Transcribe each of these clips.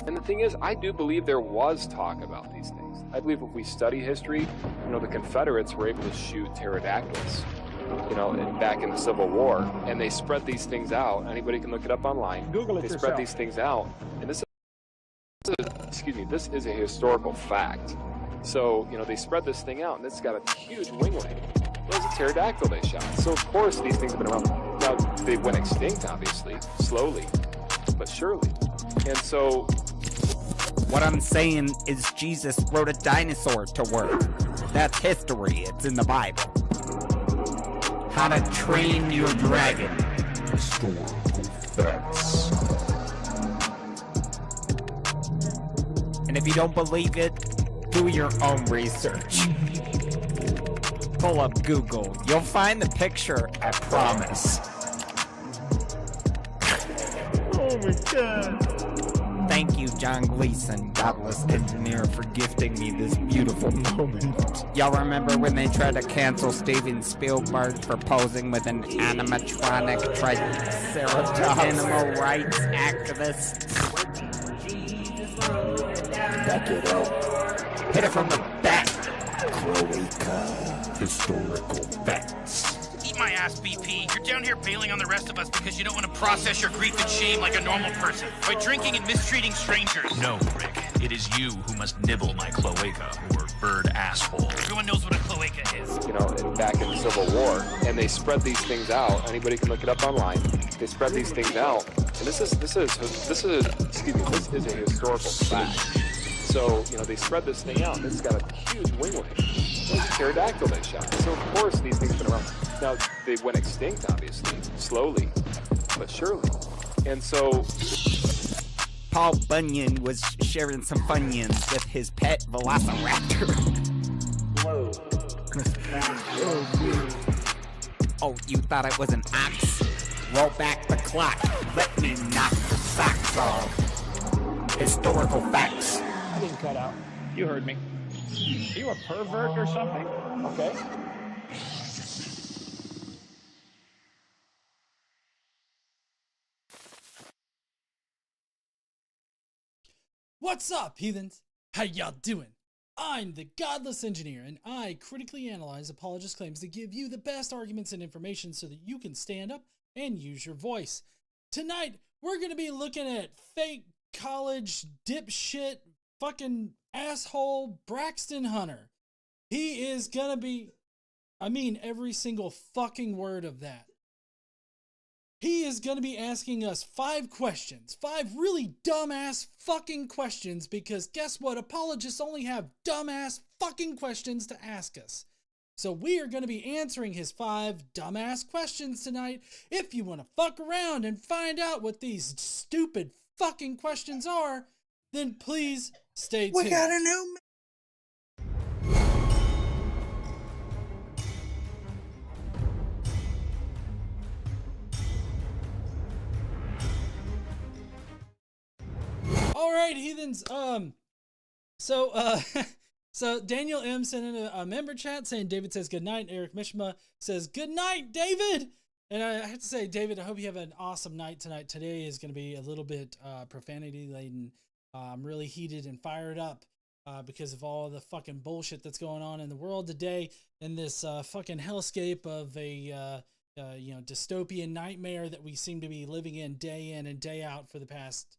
And the thing is, I do believe there was talk about these things. I believe if we study history, the Confederates were able to shoot pterodactyls, back in the Civil War, and they spread these things out. Anybody can look it up online. Google it They yourself. spread these things out, and this is a historical fact. So, they spread this thing out, and it's got a huge winglet. It was a pterodactyl they shot. So, of course, these things have been around. Now, they went extinct, obviously, slowly, but surely. And so... What I'm saying is Jesus wrote a dinosaur to work. That's history. It's in the Bible. How to Train Your Dragon. Historical facts. And if you don't believe it, do your own research. Pull up Google. You'll find the picture, I promise. Oh my God. Thank you, John Gleason, Godless engineer, for gifting me this beautiful moment. Y'all remember when they tried to cancel Steven Spielberg for posing with an animatronic triceratops animal rights activist? Back it up. Hit it from the back. Cloaca. Historical facts. Eat my ass, BP. You're down here bailing on the rest of us because you don't want to process your grief and shame like a normal person by drinking and mistreating strangers. No, Rick. It is you who must nibble my cloaca, or bird asshole. Everyone knows what a cloaca is. Back in the Civil War, and they spread these things out. Anybody can look it up online. They spread these things out, and this is a historical fact. So, they spread this thing out, and it's got a huge winglet. It was a pterodactyl they shot. So, of course, these things have been around. Now, they went extinct, obviously, slowly, but surely. And so... Paul Bunyan was sharing some Funyuns with his pet velociraptor. Whoa. Oh, you thought it was an ox? Roll back the clock. Let me knock the socks off. Historical facts. I didn't cut out. You heard me. Are you a pervert or something? Okay. What's up, heathens? How y'all doing? I'm the Godless Engineer, and I critically analyze apologist claims to give you the best arguments and information so that you can stand up and use your voice. Tonight, we're going to be looking at fake college dipshit fucking asshole Braxton Hunter. He is going to be, I mean every single fucking word of that. He is going to be asking us 5 questions. 5 really dumbass fucking questions, because guess what? Apologists only have dumbass fucking questions to ask us. So we are going to be answering his 5 dumbass questions tonight. If you want to fuck around and find out what these stupid fucking questions are, then please stay tuned. We got a new... All right, heathens. So Daniel M sent in a member chat saying David says good night. Eric Mishma says good night, David. And I have to say, David, I hope you have an awesome night tonight. Today is going to be a little bit profanity laden. I'm really heated and fired up because of all the fucking bullshit that's going on in the world today, in this fucking hellscape of a dystopian nightmare that we seem to be living in and day out for the past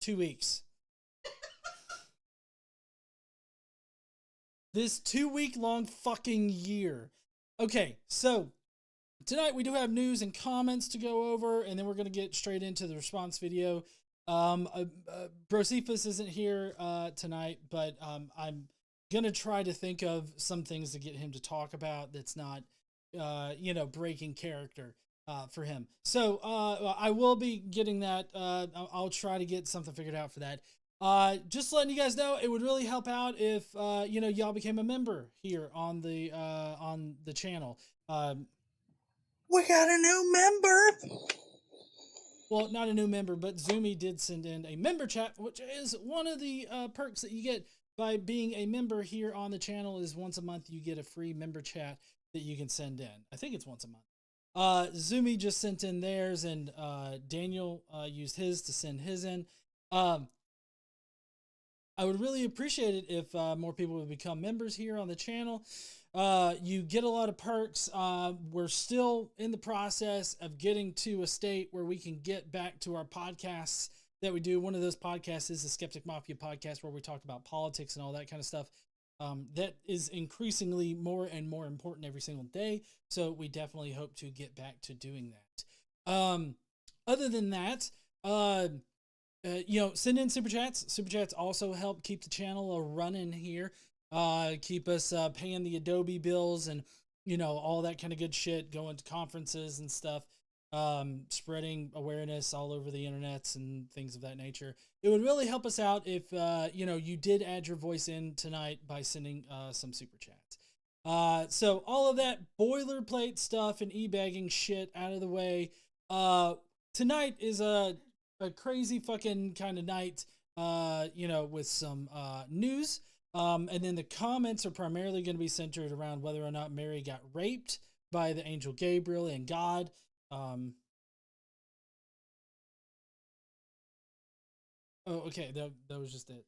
2 weeks. This 2-week-long fucking year. Okay, so tonight we do have news and comments to go over, and then we're going to get straight into the response video. Brocephus isn't here tonight, but I'm going to try to think of some things to get him to talk about that's not, breaking character for him. So I will be getting that. I'll try to get something figured out for that. Just letting you guys know, it would really help out if y'all became a member here on the channel. We got a new member. Well, not a new member, but Zoomy did send in a member chat, which is one of the perks that you get by being a member here on the channel. Is once a month you get a free member chat that you can send in. I think it's once a month. Zumi just sent in theirs, and Daniel used his to send his in. I would really appreciate it if more people would become members here on the channel. You get a lot of perks. We're still in the process of getting to a state where we can get back to our podcasts that we do. One of those podcasts is the Skeptic Mafia podcast, where we talk about politics and all that kind of stuff. That is increasingly more and more important every single day. So we definitely hope to get back to doing that. Other than that, send in super chats. Super chats also help keep the channel running here. Keep us paying the Adobe bills and, all that kind of good shit, going to conferences and stuff, spreading awareness all over the internets and things of that nature. It would really help us out if, you did add your voice in tonight by sending some super chats. So all of that boilerplate stuff and e-bagging shit out of the way. Tonight is a crazy fucking kind of night, with some news. And then the comments are primarily going to be centered around whether or not Mary got raped by the angel Gabriel and God. Oh, okay. That was just it.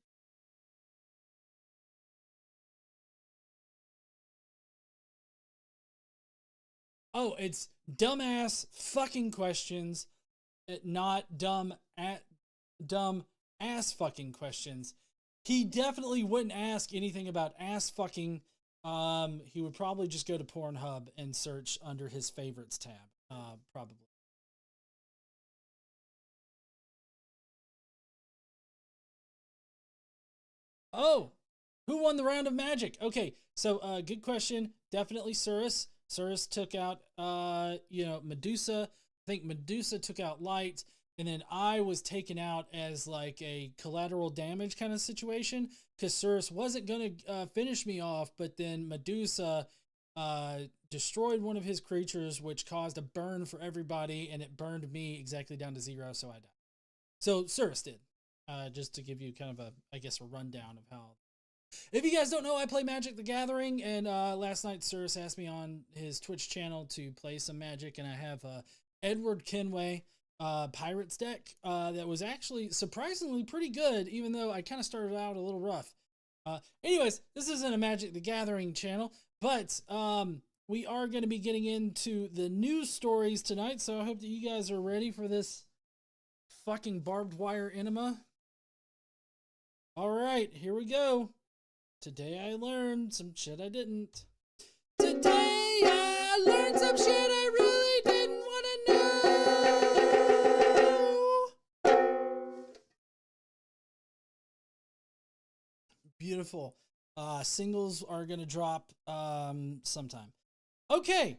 Oh, it's dumbass fucking questions, not dumb ass fucking questions. He definitely wouldn't ask anything about ass fucking. He would probably just go to Pornhub and search under his favorites tab. Probably. Oh, who won the round of magic? Okay, so good question. Definitely Surus. Surus took out, Medusa. I think Medusa took out Light, and then I was taken out as like a collateral damage kind of situation, because Surus wasn't going to finish me off, but then Medusa destroyed one of his creatures, which caused a burn for everybody, and it burned me exactly down to 0, so I died. So Surus did. Just to give you kind of a rundown of how. If you guys don't know, I play Magic the Gathering, and last night Surus asked me on his Twitch channel to play some Magic, and I have Edward Kenway Pirates deck that was actually surprisingly pretty good, even though I kind of started out a little rough. Anyways, this isn't a Magic the Gathering channel, but we are going to be getting into the news stories tonight, so I hope that you guys are ready for this fucking barbed wire enema. All right, here we go. Today I learned some shit I didn't. Today I learned some shit I really didn't want to know. Beautiful. Singles are going to drop sometime. Okay.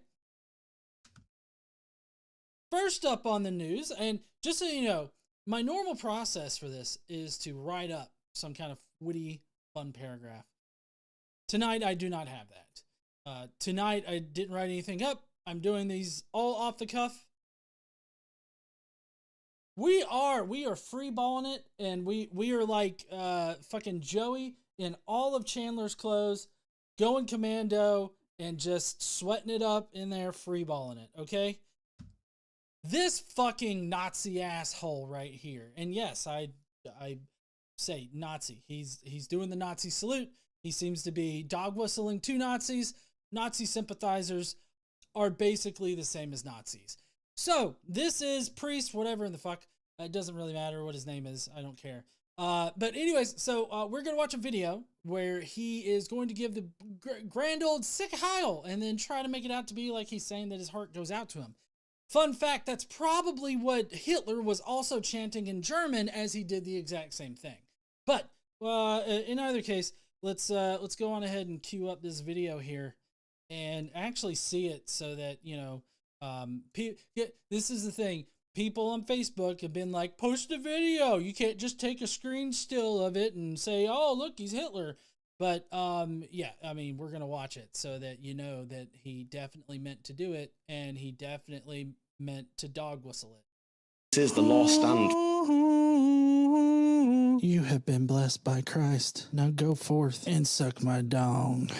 First up on the news, and just so you know, my normal process for this is to write up some kind of witty, fun paragraph. Tonight, I do not have that. Tonight, I didn't write anything up. I'm doing these all off the cuff. We are freeballing it, and we are like fucking Joey in all of Chandler's clothes, going commando, and just sweating it up in there, freeballing it, okay? This fucking Nazi asshole right here, and yes, I say Nazi. He's doing the Nazi salute. He seems to be dog whistling to Nazis. Nazi sympathizers are basically the same as Nazis. So this is priest, whatever in the fuck. It doesn't really matter what his name is. I don't care. But anyways, so we're going to watch a video where he is going to give the grand old sick Heil and then try to make it out to be like he's saying that his heart goes out to him. Fun fact, that's probably what Hitler was also chanting in German as he did the exact same thing. But in either case, let's go on ahead and queue up this video here and actually see it so that, this is the thing. People on Facebook have been like, post a video. You can't just take a screen still of it and say, oh, look, he's Hitler. But, yeah, I mean, we're going to watch it so that you know that he definitely meant to do it, and he definitely meant to dog whistle it. This is the last stand. You have been blessed by Christ. Now go forth and suck my dong.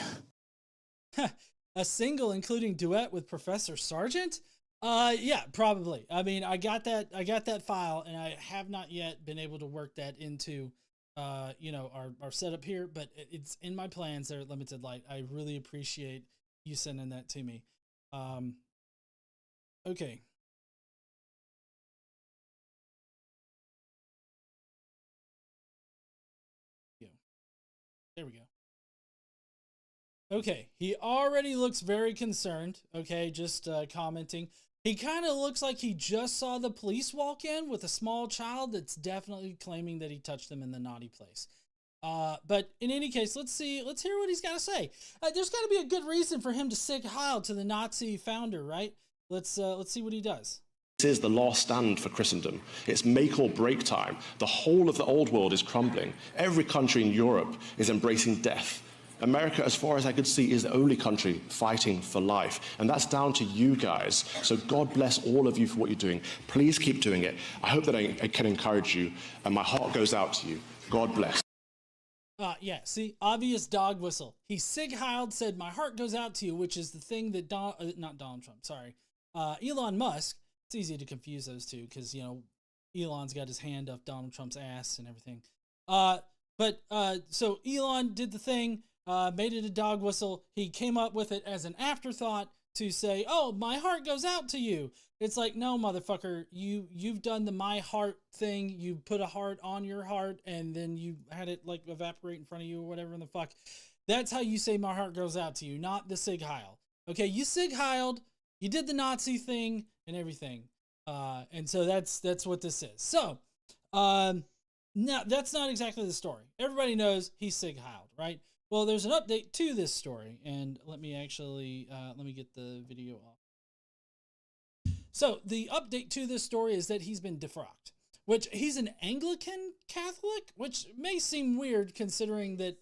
A single including duet with Professor Sargent? Yeah, probably. I mean, I got that file, and I have not yet been able to work that into, our setup here, but it's in my plans there at Limited Light. I really appreciate you sending that to me. Okay. There we go. Okay, he already looks very concerned. Okay, just commenting. He kind of looks like he just saw the police walk in with a small child that's definitely claiming that he touched them in the naughty place. But in any case, let's hear what he's got to say. There's got to be a good reason for him to sig heil to the Nazi founder, right? Let's see what he does. This is the last stand for Christendom. It's make or break time. The whole of the old world is crumbling. Every country in Europe is embracing death. America, as far as I could see, is the only country fighting for life. And that's down to you guys. So God bless all of you for what you're doing. Please keep doing it. I hope that I can encourage you. And my heart goes out to you. God bless. Yeah, see, obvious dog whistle. He sig heiled, said, my heart goes out to you, which is the thing that not Donald Trump, sorry. Elon Musk. It's easy to confuse those two because, Elon's got his hand up Donald Trump's ass and everything. So Elon did the thing, made it a dog whistle. He came up with it as an afterthought to say, oh, my heart goes out to you. It's like, no, motherfucker, you've done the my heart thing. You put a heart on your heart and then you had it like evaporate in front of you or whatever in the fuck. That's how you say my heart goes out to you, not the sig heil. Okay, you sig heiled, you did the Nazi thing and everything. And so that's what this is. So, now that's not exactly the story. Everybody knows he's sig heiled, right? Well, there's an update to this story, and let me get the video off. So the update to this story is that he's been defrocked, which he's an Anglican Catholic, which may seem weird considering that,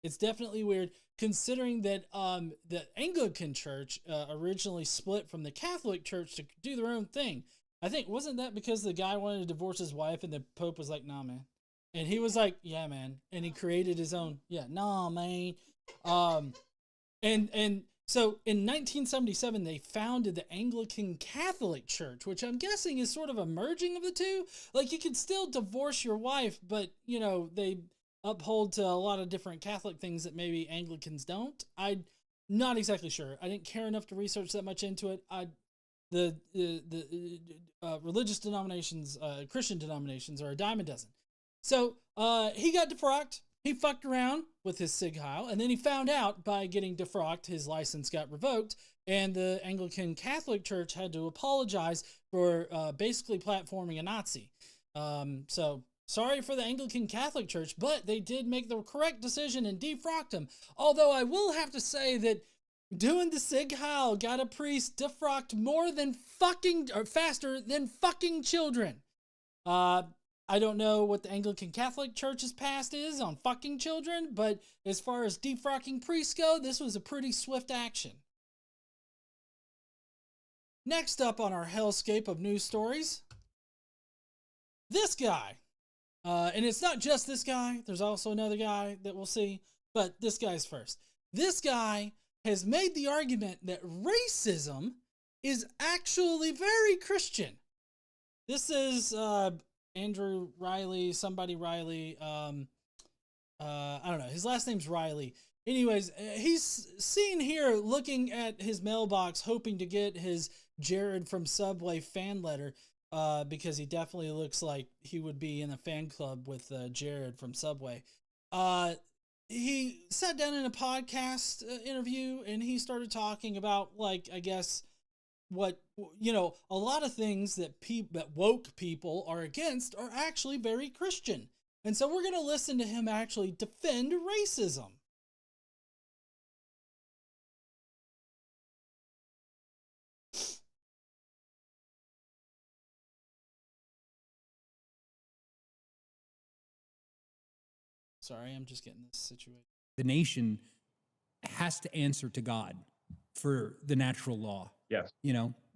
it's definitely weird considering that the Anglican Church originally split from the Catholic Church to do their own thing. I think, wasn't that because the guy wanted to divorce his wife and the Pope was like, nah, man. And he was like, yeah, man. And he created his own, nah, man. And so in 1977, they founded the Anglican Catholic Church, which I'm guessing is sort of a merging of the two. Like, you can still divorce your wife, but, they uphold to a lot of different Catholic things that maybe Anglicans don't. I'm not exactly sure. I didn't care enough to research that much into it. The religious denominations, Christian denominations, are a dime a dozen. So he got defrocked. He fucked around with his sig heil, and then he found out by getting defrocked, his license got revoked, and the Anglican Catholic Church had to apologize for basically platforming a Nazi. So sorry for the Anglican Catholic Church, but they did make the correct decision and defrocked him. Although I will have to say that doing the sig heil got a priest defrocked faster than fucking children. I don't know what the Anglican Catholic Church's past is on fucking children, but as far as defrocking priests go, this was a pretty swift action. Next up on our hellscape of news stories, this guy. And it's not just this guy. There's also another guy that we'll see, but this guy's first. This guy has made the argument that racism is actually very Christian. This is Andrew Riley, somebody Riley. I don't know. His last name's Riley. Anyways, he's seen here looking at his mailbox, hoping to get his Jared from Subway fan letter, because he definitely looks like he would be in a fan club with Jared from Subway. He sat down in a podcast interview and he started talking about, like, I guess, what, a lot of things that woke people are against are actually very Christian. And so we're going to listen to him actually defend racism. Sorry, I'm just getting this situation. The nation has to answer to God for the natural law. Yes.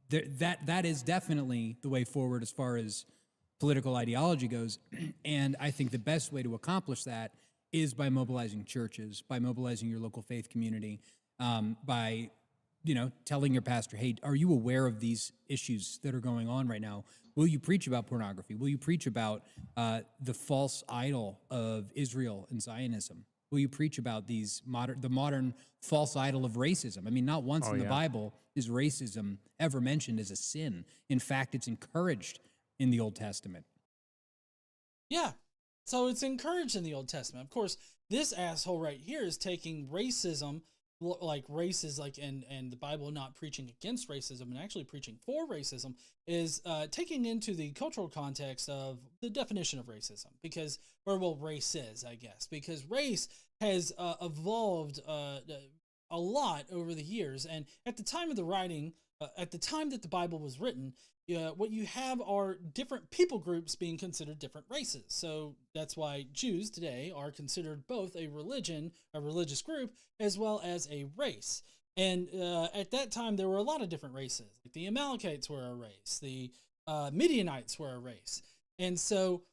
That is definitely the way forward as far as political ideology goes. And I think the best way to accomplish that is by mobilizing churches, by mobilizing your local faith community, by telling your pastor, hey, are you aware of these issues that are going on right now? Will you preach about pornography? Will you preach about the false idol of Israel and Zionism? Will you preach about the modern false idol of racism? I mean, not once in the Bible is racism ever mentioned as a sin. In fact, it's encouraged in the Old Testament. Yeah. So it's encouraged in the Old Testament. Of course, this asshole right here is taking racism, like races, like and the Bible not preaching against racism and actually preaching for racism, is taking into the cultural context of the definition of racism, race is, I guess, because race has evolved a lot over the years. And at the time of the writing, at the time that the Bible was written, what you have are different people groups being considered different races. So that's why Jews today are considered both a religious group, as well as a race. And at that time, there were a lot of different races. Like the Amalekites were a race. The Midianites were a race. And so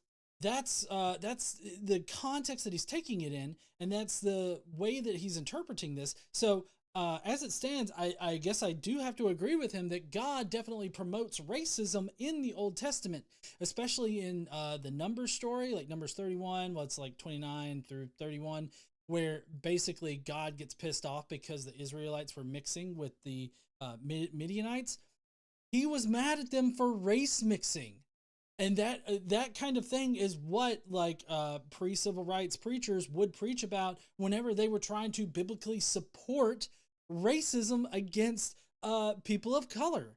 that's the context that he's taking it in, and that's the way that he's interpreting this. So as it stands, I guess I do have to agree with him that God definitely promotes racism in the Old Testament, especially in the Numbers story, like Numbers 31, it's like 29 through 31, where basically God gets pissed off because the Israelites were mixing with the Midianites. He was mad at them for race mixing. And that kind of thing is what pre-civil rights preachers would preach about whenever they were trying to biblically support racism against people of color.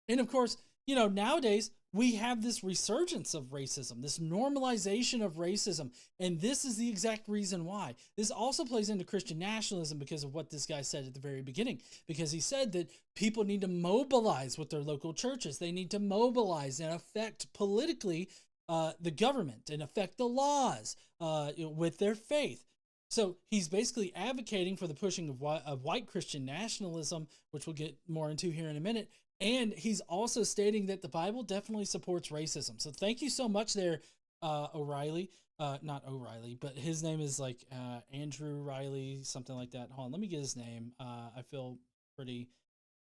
And of course, nowadays we have this resurgence of racism, this normalization of racism. And this is the exact reason why. This also plays into Christian nationalism because of what this guy said at the very beginning, because he said that people need to mobilize with their local churches. They need to mobilize and affect politically the government and affect the laws with their faith. So he's basically advocating for the pushing of white Christian nationalism, which we'll get more into here in a minute. And he's also stating that the Bible definitely supports racism. So thank you so much there, O'Reilly. Not O'Reilly, but his name is Andrew Riley, something like that. Hold on, let me get his name. I feel pretty...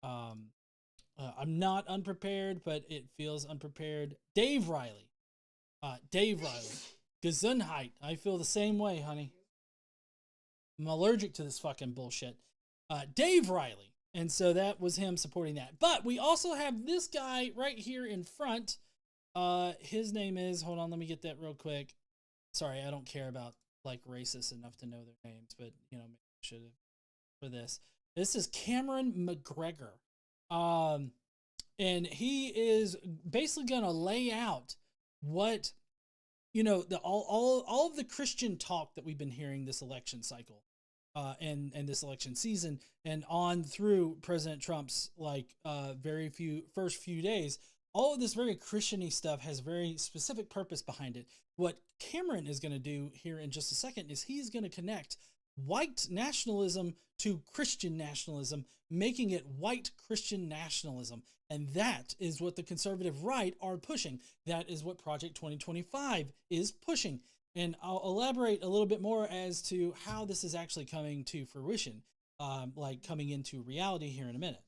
I'm not unprepared, but it feels unprepared. Dave Riley. Dave Riley. Gesundheit. I feel the same way, honey. I'm allergic to this fucking bullshit. Dave Riley. And so that was him supporting that. But we also have this guy right here in front. His name is, hold on, let me get that real quick. Sorry, I don't care about racists enough to know their names, but maybe I should have for this. This is Cameron McGregor. And he is basically going to lay out what, all of the Christian talk that we've been hearing this election cycle. And this election season and on through President Trump's first few days, all of this very Christian-y stuff has very specific purpose behind it. What Cameron is going to do here in just a second is he's going to connect white nationalism to Christian nationalism, making it white Christian nationalism. And that is what the conservative right are pushing. That is what Project 2025 is pushing. And I'll elaborate a little bit more as to how this is actually coming to fruition, coming into reality here in a minute.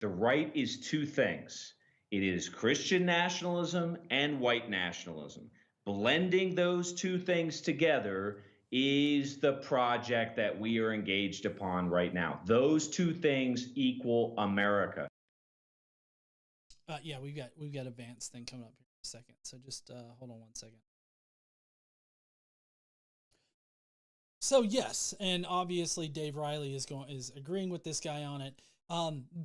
The right is two things. It is Christian nationalism and white nationalism. Blending those two things together is the project that we are engaged upon right now. Those two things equal America. Yeah, we've got a Vance thing coming up here in a second. So just hold on one second. So yes, and obviously Dave Riley is agreeing with this guy on it.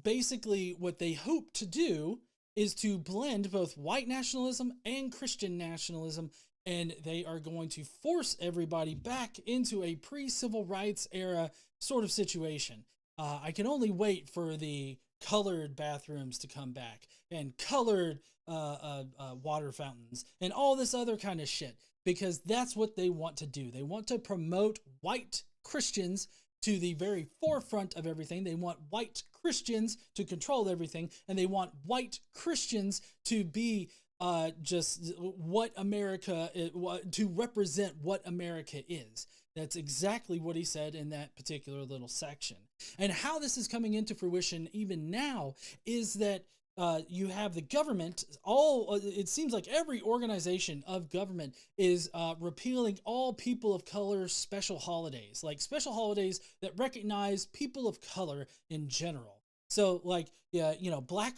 Basically, what they hope to do is to blend both white nationalism and Christian nationalism, and they are going to force everybody back into a pre-civil rights era sort of situation. I can only wait for the colored bathrooms to come back and colored water fountains and all this other kind of shit, because that's what they want to do. They want to promote white Christians to the very forefront of everything. They want white Christians to control everything, and they want white Christians to be just what America is, to represent what America is. That's exactly what he said in that particular little section. And how this is coming into fruition even now is that you have the government, it seems like every organization of government is repealing all people of color special holidays, like special holidays that recognize people of color in general. So like, Black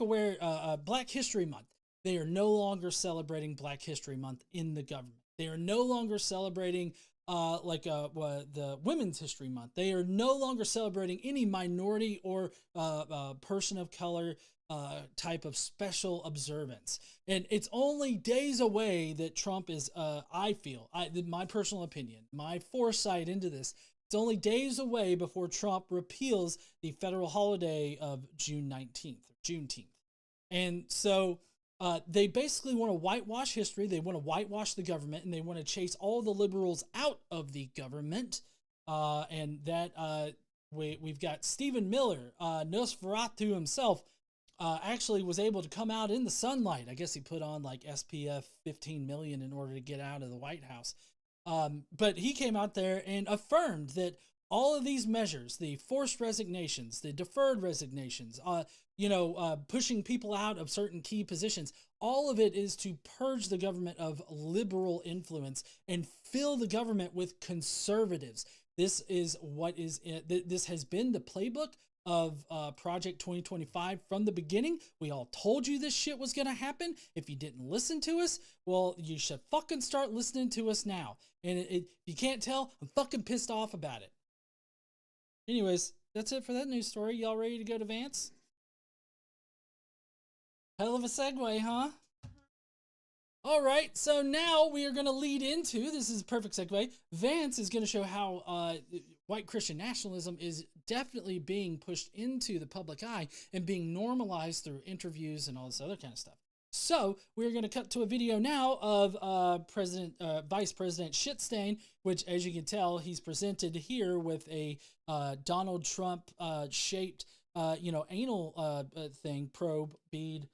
History Month. They are no longer celebrating Black History Month in the government. They are no longer celebrating the Women's History Month. They are no longer celebrating any minority or person of color type of special observance. And it's only days away that Trump is, my personal opinion, my foresight into this, it's only days away before Trump repeals the federal holiday of Juneteenth. And so they basically want to whitewash history. They want to whitewash the government, and they want to chase all the liberals out of the government. And that we've got Stephen Miller, Nosferatu himself, actually was able to come out in the sunlight. I guess he put on like SPF 15 million in order to get out of the White House. But he came out there and affirmed that all of these measures, the forced resignations, the deferred resignations, pushing people out of certain key positions, all of it is to purge the government of liberal influence and fill the government with conservatives. This is what is this has been the playbook of Project 2025 from the beginning. We all told you this shit was going to happen. If you didn't listen to us, well, you should fucking start listening to us now. And if you can't tell, I'm fucking pissed off about it. Anyways, that's it for that news story. Y'all ready to go to Vance? Hell of a segue, huh? All right, so now we are going to lead into, this is a perfect segue, Vance is going to show how white Christian nationalism is definitely being pushed into the public eye and being normalized through interviews and all this other kind of stuff. So we're going to cut to a video now of Vice President Shitstain, which, as you can tell, he's presented here with a Donald Trump shaped, anal thing, probe, bead,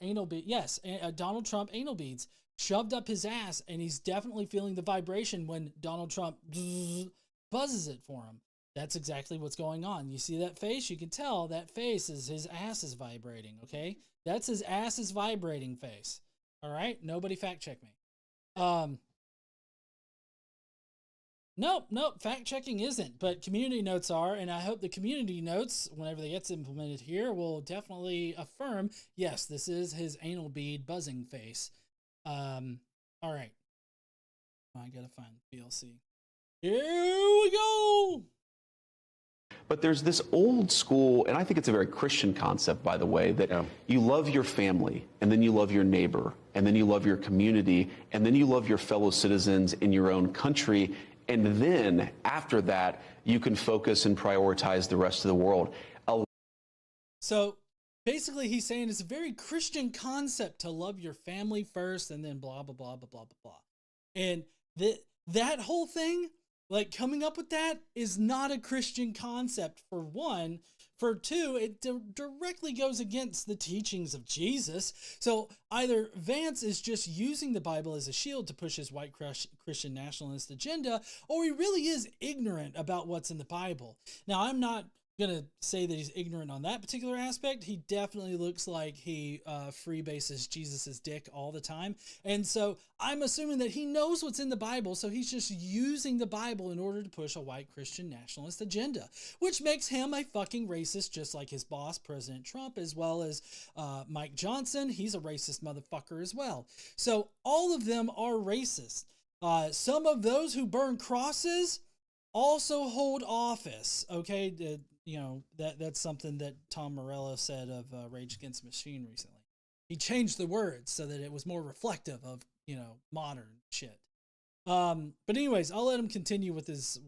anal bead. Yes, Donald Trump anal beads shoved up his ass, and he's definitely feeling the vibration when Donald Trump buzzes it for him. That's exactly what's going on. You see that face? You can tell that face is his ass is vibrating, okay? That's his ass is vibrating face. All right? Nobody fact check me. Nope, fact checking isn't, but community notes are, and I hope the community notes, whenever they get implemented here, will definitely affirm, yes, this is his anal bead buzzing face. All right. I gotta find VLC. Here we go! But there's this old school, and I think it's a very Christian concept, by the way, that you love your family, and then you love your neighbor, and then you love your community, and then you love your fellow citizens in your own country, and then after that, you can focus and prioritize the rest of the world. So basically he's saying it's a very Christian concept to love your family first, and then blah, blah, blah, blah, blah, blah, blah. And that whole thing, like coming up with that is not a Christian concept, for one. For two, it directly goes against the teachings of Jesus. So either Vance is just using the Bible as a shield to push his white Christian nationalist agenda, or he really is ignorant about what's in the Bible. Now, I'm not going to say that he's ignorant on that particular aspect. He definitely looks like he freebases Jesus's dick all the time. And so I'm assuming that he knows what's in the Bible, so he's just using the Bible in order to push a white Christian nationalist agenda, which makes him a fucking racist, just like his boss, President Trump, as well as Mike Johnson. He's a racist motherfucker as well. So all of them are racist. Some of those who burn crosses also hold office, okay? That's something that Tom Morello said of Rage Against the Machine recently. He changed the words so that it was more reflective of, modern shit. But anyways, I'll let him continue with his,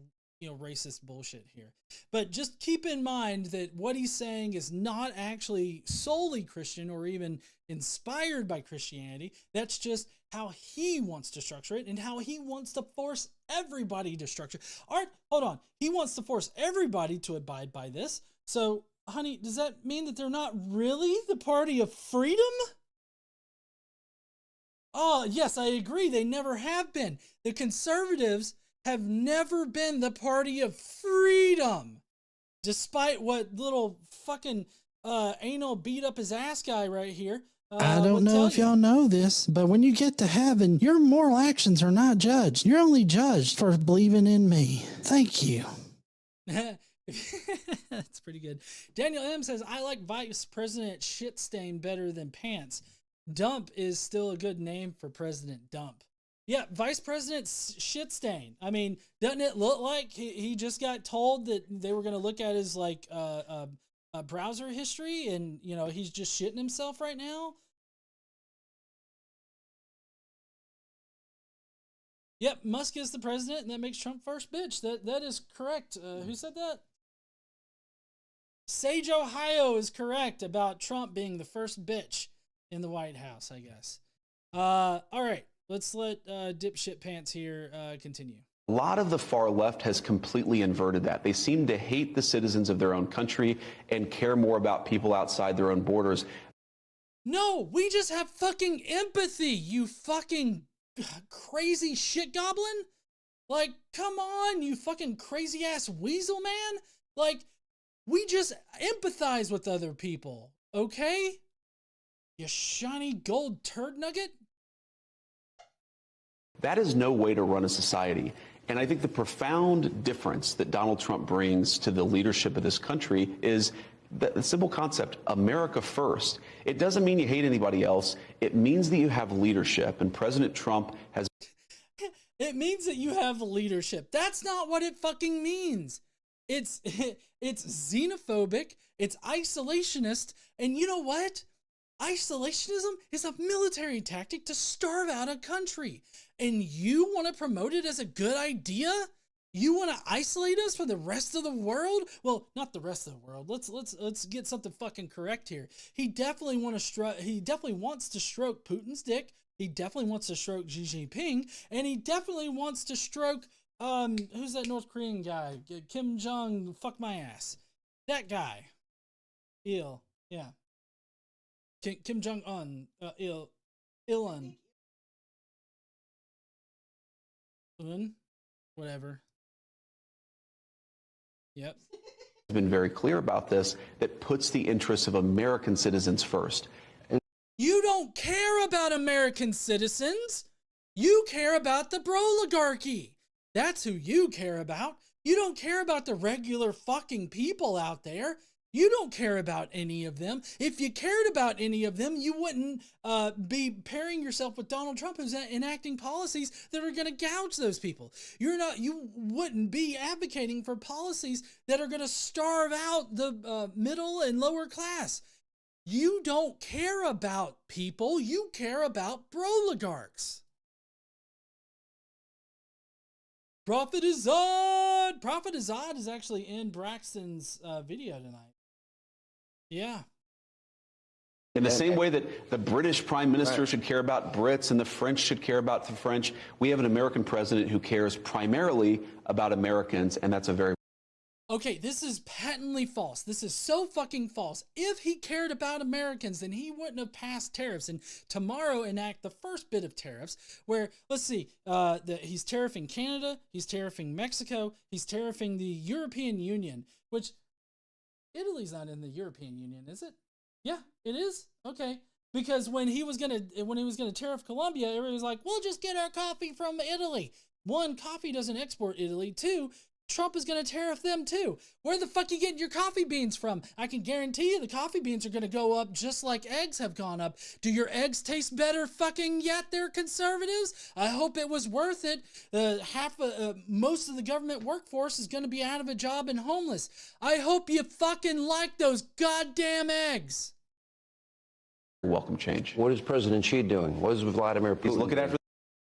racist bullshit here. But just keep in mind that what he's saying is not actually solely Christian or even inspired by Christianity. That's just how he wants to structure it and how he wants to force everybody to structure. All right, hold on. He wants to force everybody to abide by this. So, honey, does that mean that they're not really the party of freedom? Oh, yes, I agree. They never have been. The conservatives have never been the party of freedom, despite what little fucking anal beat up his ass guy right here. I don't know if y'all know this, but when you get to heaven, your moral actions are not judged. You're only judged for believing in me. Thank you. That's pretty good. Daniel M says, I like Vice President Shitstain better than Pants. Dump is still a good name for President Dump. Yeah, Vice President Shitstain. I mean, doesn't it look like he just got told that they were going to look at his like browser history, and you know he's just shitting himself right now? Yep, Musk is the president, and that makes Trump first bitch. That is correct. Who said that? Sage Ohio is correct about Trump being the first bitch in the White House, I guess. All right, let's let dipshit pants here continue. A lot of the far left has completely inverted that. They seem to hate the citizens of their own country and care more about people outside their own borders. No, we just have fucking empathy, you fucking crazy shit goblin. Like, come on, you fucking crazy ass weasel man. Like, we just empathize with other people, okay? You shiny gold turd nugget. That is no way to run a society. And I think the profound difference that Donald Trump brings to the leadership of this country is the simple concept, America first. It doesn't mean you hate anybody else. It means that you have leadership, and President Trump has... It means that you have leadership. That's not what it fucking means. It's xenophobic, it's isolationist, and you know what? Isolationism is a military tactic to starve out a country. And you want to promote it as a good idea? You want to isolate us from the rest of the world? Well, not the rest of the world. Let's get something fucking correct here. He definitely wants to stroke Putin's dick. He definitely wants to stroke Xi Jinping, and he definitely wants to stroke who's that North Korean guy? Kim Jong fuck my ass. That guy. Ill. Yeah. Kim Jong Un. Un. Whatever. Yep. Has been very clear about this, that puts the interests of American citizens first. You don't care about American citizens. You care about the broligarchy. That's who you care about. You don't care about the regular fucking people out there. You don't care about any of them. If you cared about any of them, you wouldn't be pairing yourself with Donald Trump, who's enacting policies that are going to gouge those people. You wouldn't be advocating for policies that are going to starve out the middle and lower class. You don't care about people. You care about broligarchs. Prophet Azad! Prophet Azad is actually in Braxton's video tonight. Yeah. In the same way that the British Prime Minister should care about Brits and the French should care about the French, we have an American president who cares primarily about Americans, and that's a very... Okay, this is patently false. This is so fucking false. If he cared about Americans, then he wouldn't have passed tariffs and tomorrow enact the first bit of tariffs where, let's see, he's tariffing Canada, he's tariffing Mexico, he's tariffing the European Union, which Italy's not in the European Union, is it? Yeah, it is? Okay. Because when he was gonna tariff Colombia, everybody was like, we'll just get our coffee from Italy. One, coffee doesn't export Italy. Two, Trump is going to tariff them too. Where the fuck are you getting your coffee beans from? I can guarantee you the coffee beans are going to go up just like eggs have gone up. Do your eggs taste better fucking yet, they're conservatives? I hope it was worth it. Most of the government workforce is going to be out of a job and homeless. I hope you fucking like those goddamn eggs. Welcome change. What is President Xi doing? What is Vladimir Putin? He's looking after...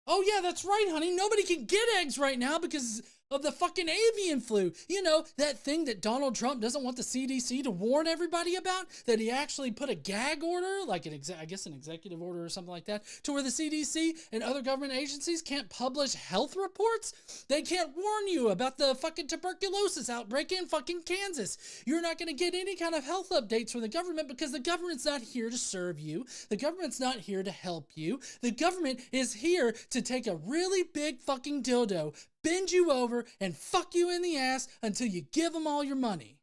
Oh yeah, that's right, honey. Nobody can get eggs right now because of the fucking avian flu. You know, that thing that Donald Trump doesn't want the CDC to warn everybody about, that he actually put a gag order, like an executive order or something like that, to where the CDC and other government agencies can't publish health reports. They can't warn you about the fucking tuberculosis outbreak in fucking Kansas. You're not going to get any kind of health updates from the government because the government's not here to serve you. The government's not here to help you. The government is here to take a really big fucking dildo, bend you over and fuck you in the ass until you give them all your money.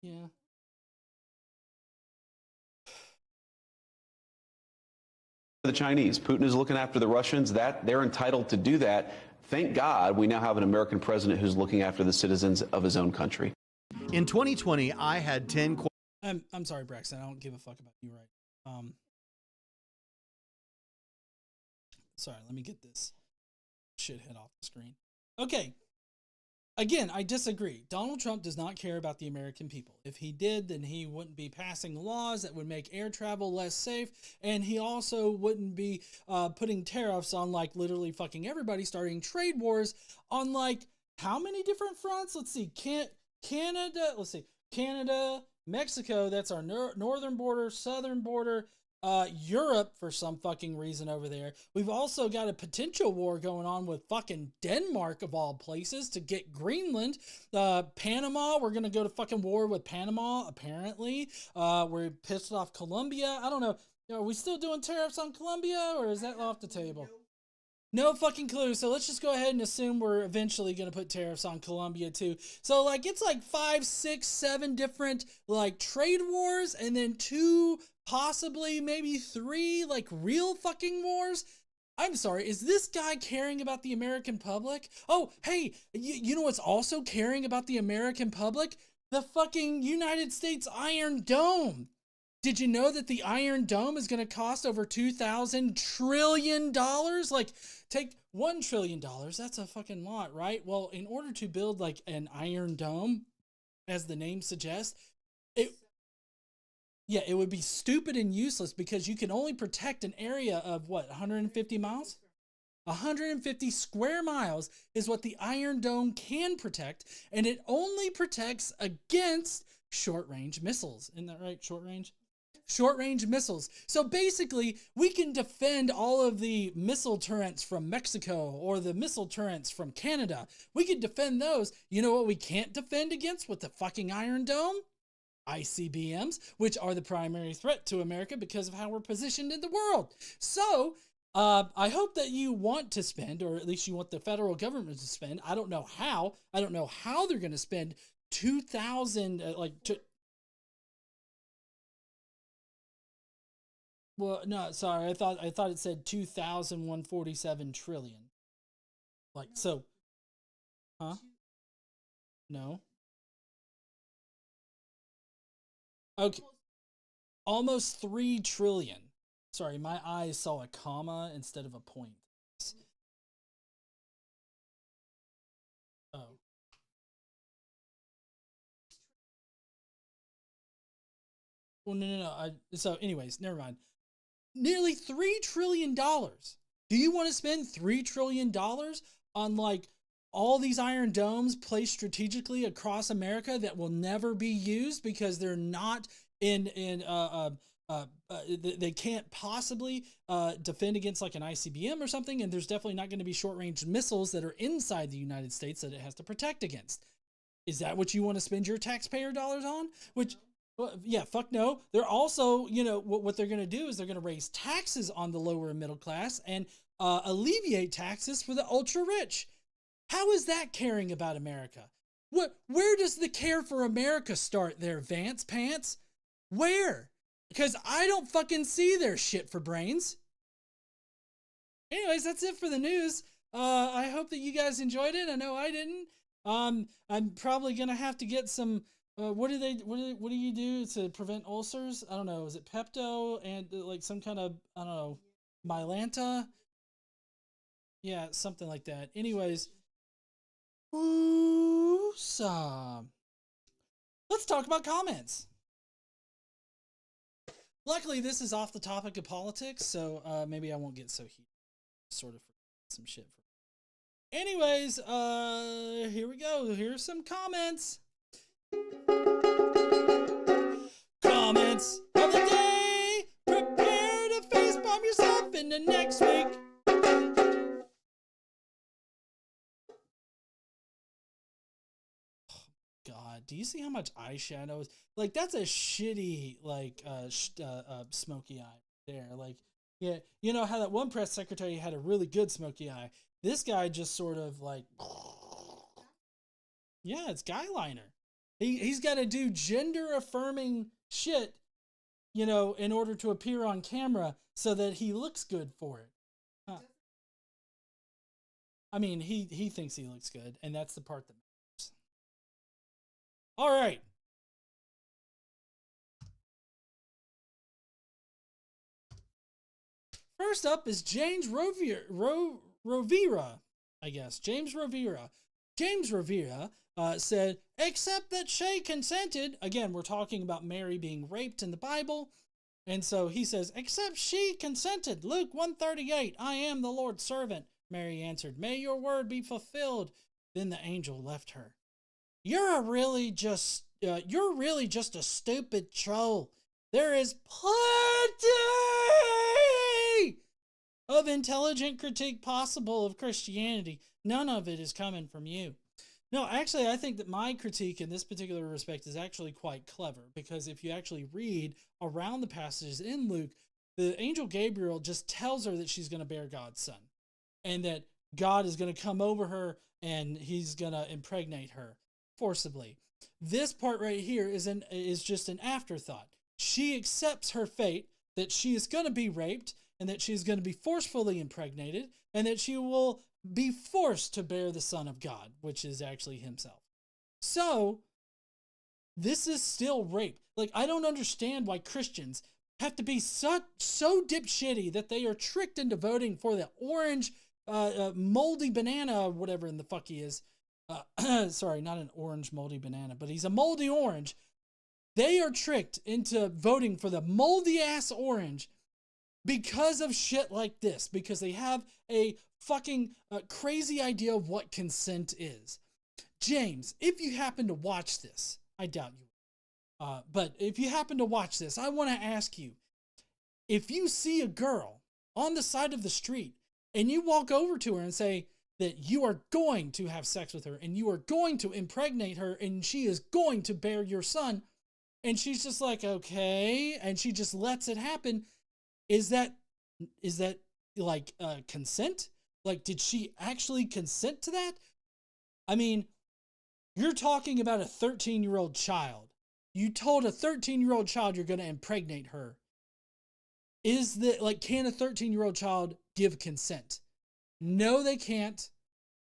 Yeah. The Chinese. Putin is looking after the Russians. That they're entitled to do that. Thank God we now have an American president who's looking after the citizens of his own country. In 2020, I had 10. I'm sorry, Braxton. I don't give a fuck about you, right? Sorry, let me get this shithead off the screen. Okay. Again, I disagree. Donald Trump does not care about the American people. If he did, then he wouldn't be passing laws that would make air travel less safe, and he also wouldn't be putting tariffs on like literally fucking everybody, starting trade wars on like how many different fronts? Let's see, Canada. Let's see, Canada, Mexico. That's our northern border, southern border. Europe for some fucking reason over there. We've also got a potential war going on with fucking Denmark of all places to get Greenland. Panama, we're gonna go to fucking war with Panama apparently. We're pissed off Colombia. I don't know. Are we still doing tariffs on Colombia or is that off the table? No fucking clue. So let's just go ahead and assume we're eventually going to put tariffs on Colombia too. So like it's like 5, 6, 7 different like trade wars and then 2, possibly maybe 3 like real fucking wars. I'm sorry, is this guy caring about the American public? Oh, hey, you know what's also caring about the American public? The fucking United States Iron Dome. Did you know that the Iron Dome is going to cost over $2,000 trillion? Like, take $1 trillion. That's a fucking lot, right? Well, in order to build like an Iron Dome, as the name suggests, it would be stupid and useless because you can only protect an area of what, 150 miles? 150 square miles is what the Iron Dome can protect, and it only protects against short-range missiles. Isn't that right? Short-range? Short-range missiles. So basically, we can defend all of the missile turrets from Mexico or the missile turrets from Canada. We can defend those. You know what we can't defend against with the fucking Iron Dome? ICBMs, which are the primary threat to America because of how we're positioned in the world. So, I hope that you want to spend, or at least you want the federal government to spend. I don't know how. I don't know how they're going to spend 2,000, well, no, sorry. I thought it said 2,147 trillion. Like, so, huh? No. Okay. Almost 3 trillion. Sorry, my eyes saw a comma instead of a point. Oh. Well, no. So anyways, never mind. Nearly $3 trillion. Do you want to spend $3 trillion on like all these iron domes placed strategically across America that will never be used because they're not they can't possibly defend against like an ICBM or something, and there's definitely not going to be short-range missiles that are inside the United States that it has to protect against? Is that what you want to spend your taxpayer dollars on? Which, well, yeah, fuck no. They're also, you know, what they're going to do is they're going to raise taxes on the lower and middle class and alleviate taxes for the ultra rich. How is that caring about America? Where does the care for America start there, Vance Pants? Where? Because I don't fucking see their shit for brains. Anyways, that's it for the news. I hope that you guys enjoyed it. I know I didn't. I'm probably gonna have to get some. What do you do to prevent ulcers? I don't know. Is it Pepto and like some kind of, I don't know, Mylanta? Yeah, something like that. Anyways, let's talk about comments. Luckily, this is off the topic of politics, so maybe I won't get so heated. Sort of some shit. Anyways, here we go. Here's some comments. Comments of the day. Prepare to facepalm yourself into next week. God, do you see how much eyeshadow is? Like, that's a shitty, like, smoky eye there. Like, Yeah, you know how that one press secretary had a really good smoky eye. This guy just sort of like, yeah, it's guy liner. He's got to do gender affirming shit, you know, in order to appear on camera so that he looks good for it. Huh. I mean, he thinks he looks good, and that's the part that matters. All right. First up is James Rovira, I guess. James Rovira. James Rovira said, except that Shay consented. Again, we're talking about Mary being raped in the Bible. And so he says, except she consented. Luke 1:38, I am the Lord's servant. Mary answered, may your word be fulfilled. Then the angel left her. You're really just a stupid troll. There is plenty of intelligent critique possible of Christianity. None of it is coming from you. No, actually, I think that my critique in this particular respect is actually quite clever, because if you actually read around the passages in Luke, the angel Gabriel just tells her that she's going to bear God's son, and that God is going to come over her and he's going to impregnate her forcibly. This part right here is just an afterthought. She accepts her fate, that she is going to be raped, and that she's going to be forcefully impregnated, and that she will be forced to bear the Son of God, which is actually himself. So, this is still rape. Like, I don't understand why Christians have to be so dipshitty that they are tricked into voting for the orange, moldy banana, whatever in the fuck he is. Sorry, not an orange moldy banana, but he's a moldy orange. They are tricked into voting for the moldy ass orange because of shit like this, because they have a fucking crazy idea of what consent is. James, if you happen to watch this, I doubt you, but if you happen to watch this, I want to ask you, if you see a girl on the side of the street and you walk over to her and say that you are going to have sex with her and you are going to impregnate her and she is going to bear your son, and she's just like, okay, and she just lets it happen, is that like consent? Like, did she actually consent to that? I mean, you're talking about a 13-year-old child. You told a 13-year-old child you're going to impregnate her. Is that, like, can a 13-year-old child give consent? No, they can't.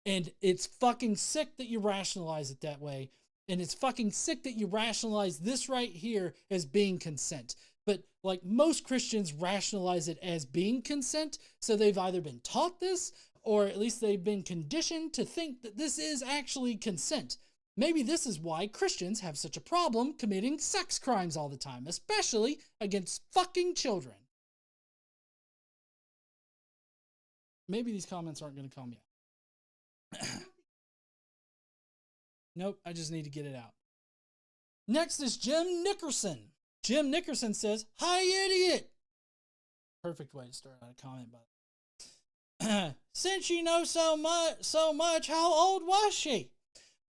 And it's fucking sick that you rationalize it that way. And it's fucking sick that you rationalize this right here as being consent. But like most Christians rationalize it as being consent. So they've either been taught this, or at least they've been conditioned to think that this is actually consent. Maybe this is why Christians have such a problem committing sex crimes all the time, especially against fucking children. Maybe these comments aren't going to come yet. Nope, I just need to get it out. Next is Jim Nickerson. Jim Nickerson says, hi, idiot. Perfect way to start out a comment, by the way. Since you know so much, how old was she?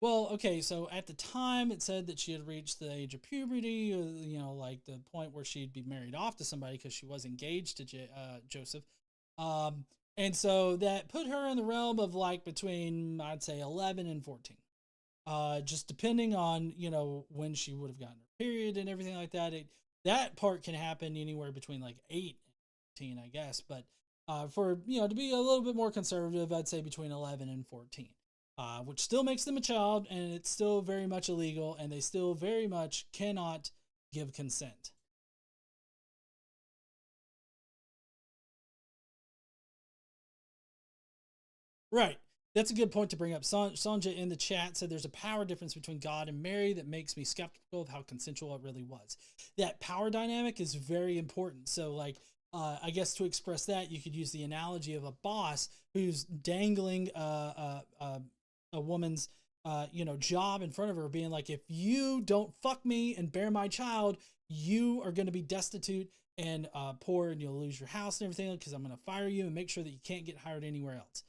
Well, okay, so at the time it said that she had reached the age of puberty, you know, like the point where she'd be married off to somebody because she was engaged to Joseph. And so that put her in the realm of like between, I'd say, 11 and 14. Just depending on, you know, when she would have gotten her period and everything like that. That part can happen anywhere between like 8 and 15, I guess. But for, you know, to be a little bit more conservative, I'd say between 11 and 14, which still makes them a child, and it's still very much illegal, and they still very much cannot give consent. Right. That's a good point to bring up. Sonja in the chat said there's a power difference between God and Mary that makes me skeptical of how consensual it really was. That power dynamic is very important. So, like, I guess to express that, you could use the analogy of a boss who's dangling a woman's, you know, job in front of her, being like, if you don't fuck me and bear my child, you are going to be destitute and poor, and you'll lose your house and everything, because I'm going to fire you and make sure that you can't get hired anywhere else.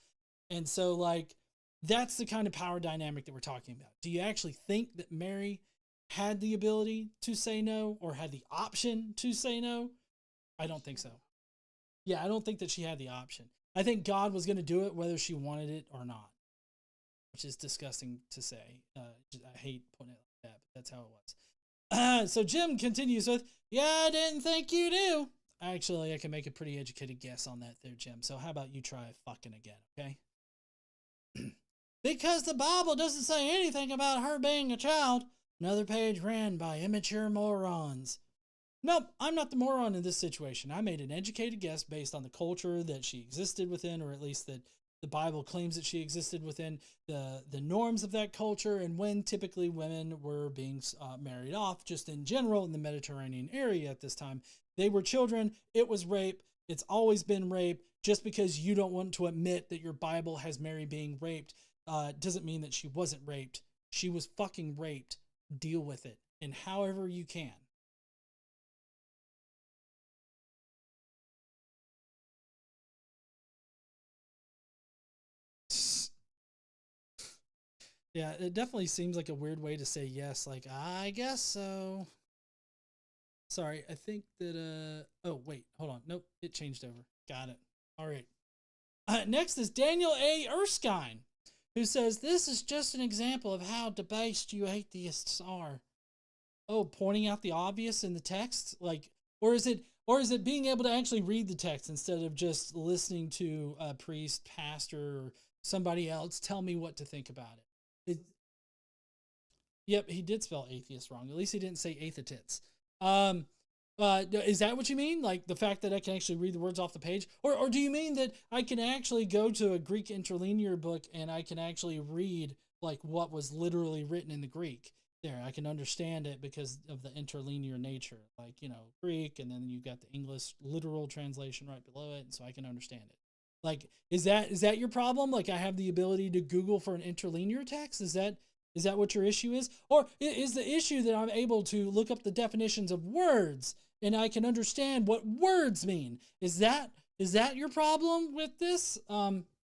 And so, like, that's the kind of power dynamic that we're talking about. Do you actually think that Mary had the ability to say no, or had the option to say no? I don't think so. Yeah, I don't think that she had the option. I think God was going to do it whether she wanted it or not, which is disgusting to say. I hate putting it like that, but that's how it was. So Jim continues with, yeah, I didn't think you do. Actually, I can make a pretty educated guess on that there, Jim. So how about you try fucking again, okay? Because the Bible doesn't say anything about her being a child. Another page ran by immature morons. Nope, I'm not the moron in this situation. I made an educated guess based on the culture that she existed within, or at least that the Bible claims that she existed within, the norms of that culture, and when typically women were being married off, just in general in the Mediterranean area at this time. They were children. It was rape. It's always been rape. Just because you don't want to admit that your Bible has Mary being raped doesn't mean that she wasn't raped. She was fucking raped. Deal with it, and however you can. Yeah, it definitely seems like a weird way to say yes. Like, I guess so. Sorry, I think that, oh, wait, hold on. Nope, it changed over. Got it. All right. Next is Daniel A. Erskine, who says, this is just an example of how debased you atheists are. Oh, pointing out the obvious in the text? Like, or is it being able to actually read the text instead of just listening to a priest, pastor, or somebody else tell me what to think about it? Yep, he did spell atheist wrong. At least he didn't say atheitits. Is that what you mean? Like the fact that I can actually read the words off the page? Or do you mean that I can actually go to a Greek interlinear book and I can actually read like what was literally written in the Greek? There, I can understand it because of the interlinear nature. Like, you know, Greek, and then you've got the English literal translation right below it, and so I can understand it. Like, is that your problem? Like, I have the ability to Google for an interlinear text? Is that what your issue is? Or is the issue that I'm able to look up the definitions of words and I can understand what words mean? Is that your problem with this?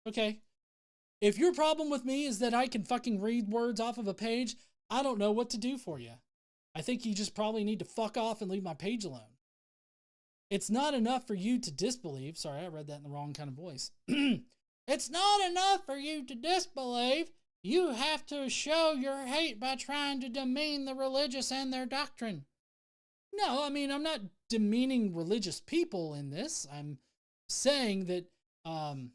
Okay. If your problem with me is that I can fucking read words off of a page, I don't know what to do for you. I think you just probably need to fuck off and leave my page alone. It's not enough for you to disbelieve. Sorry, I read that in the wrong kind of voice. It's not enough for you to disbelieve. You have to show your hate by trying to demean the religious and their doctrine. No, I mean, I'm not demeaning religious people in this. I'm saying that, hold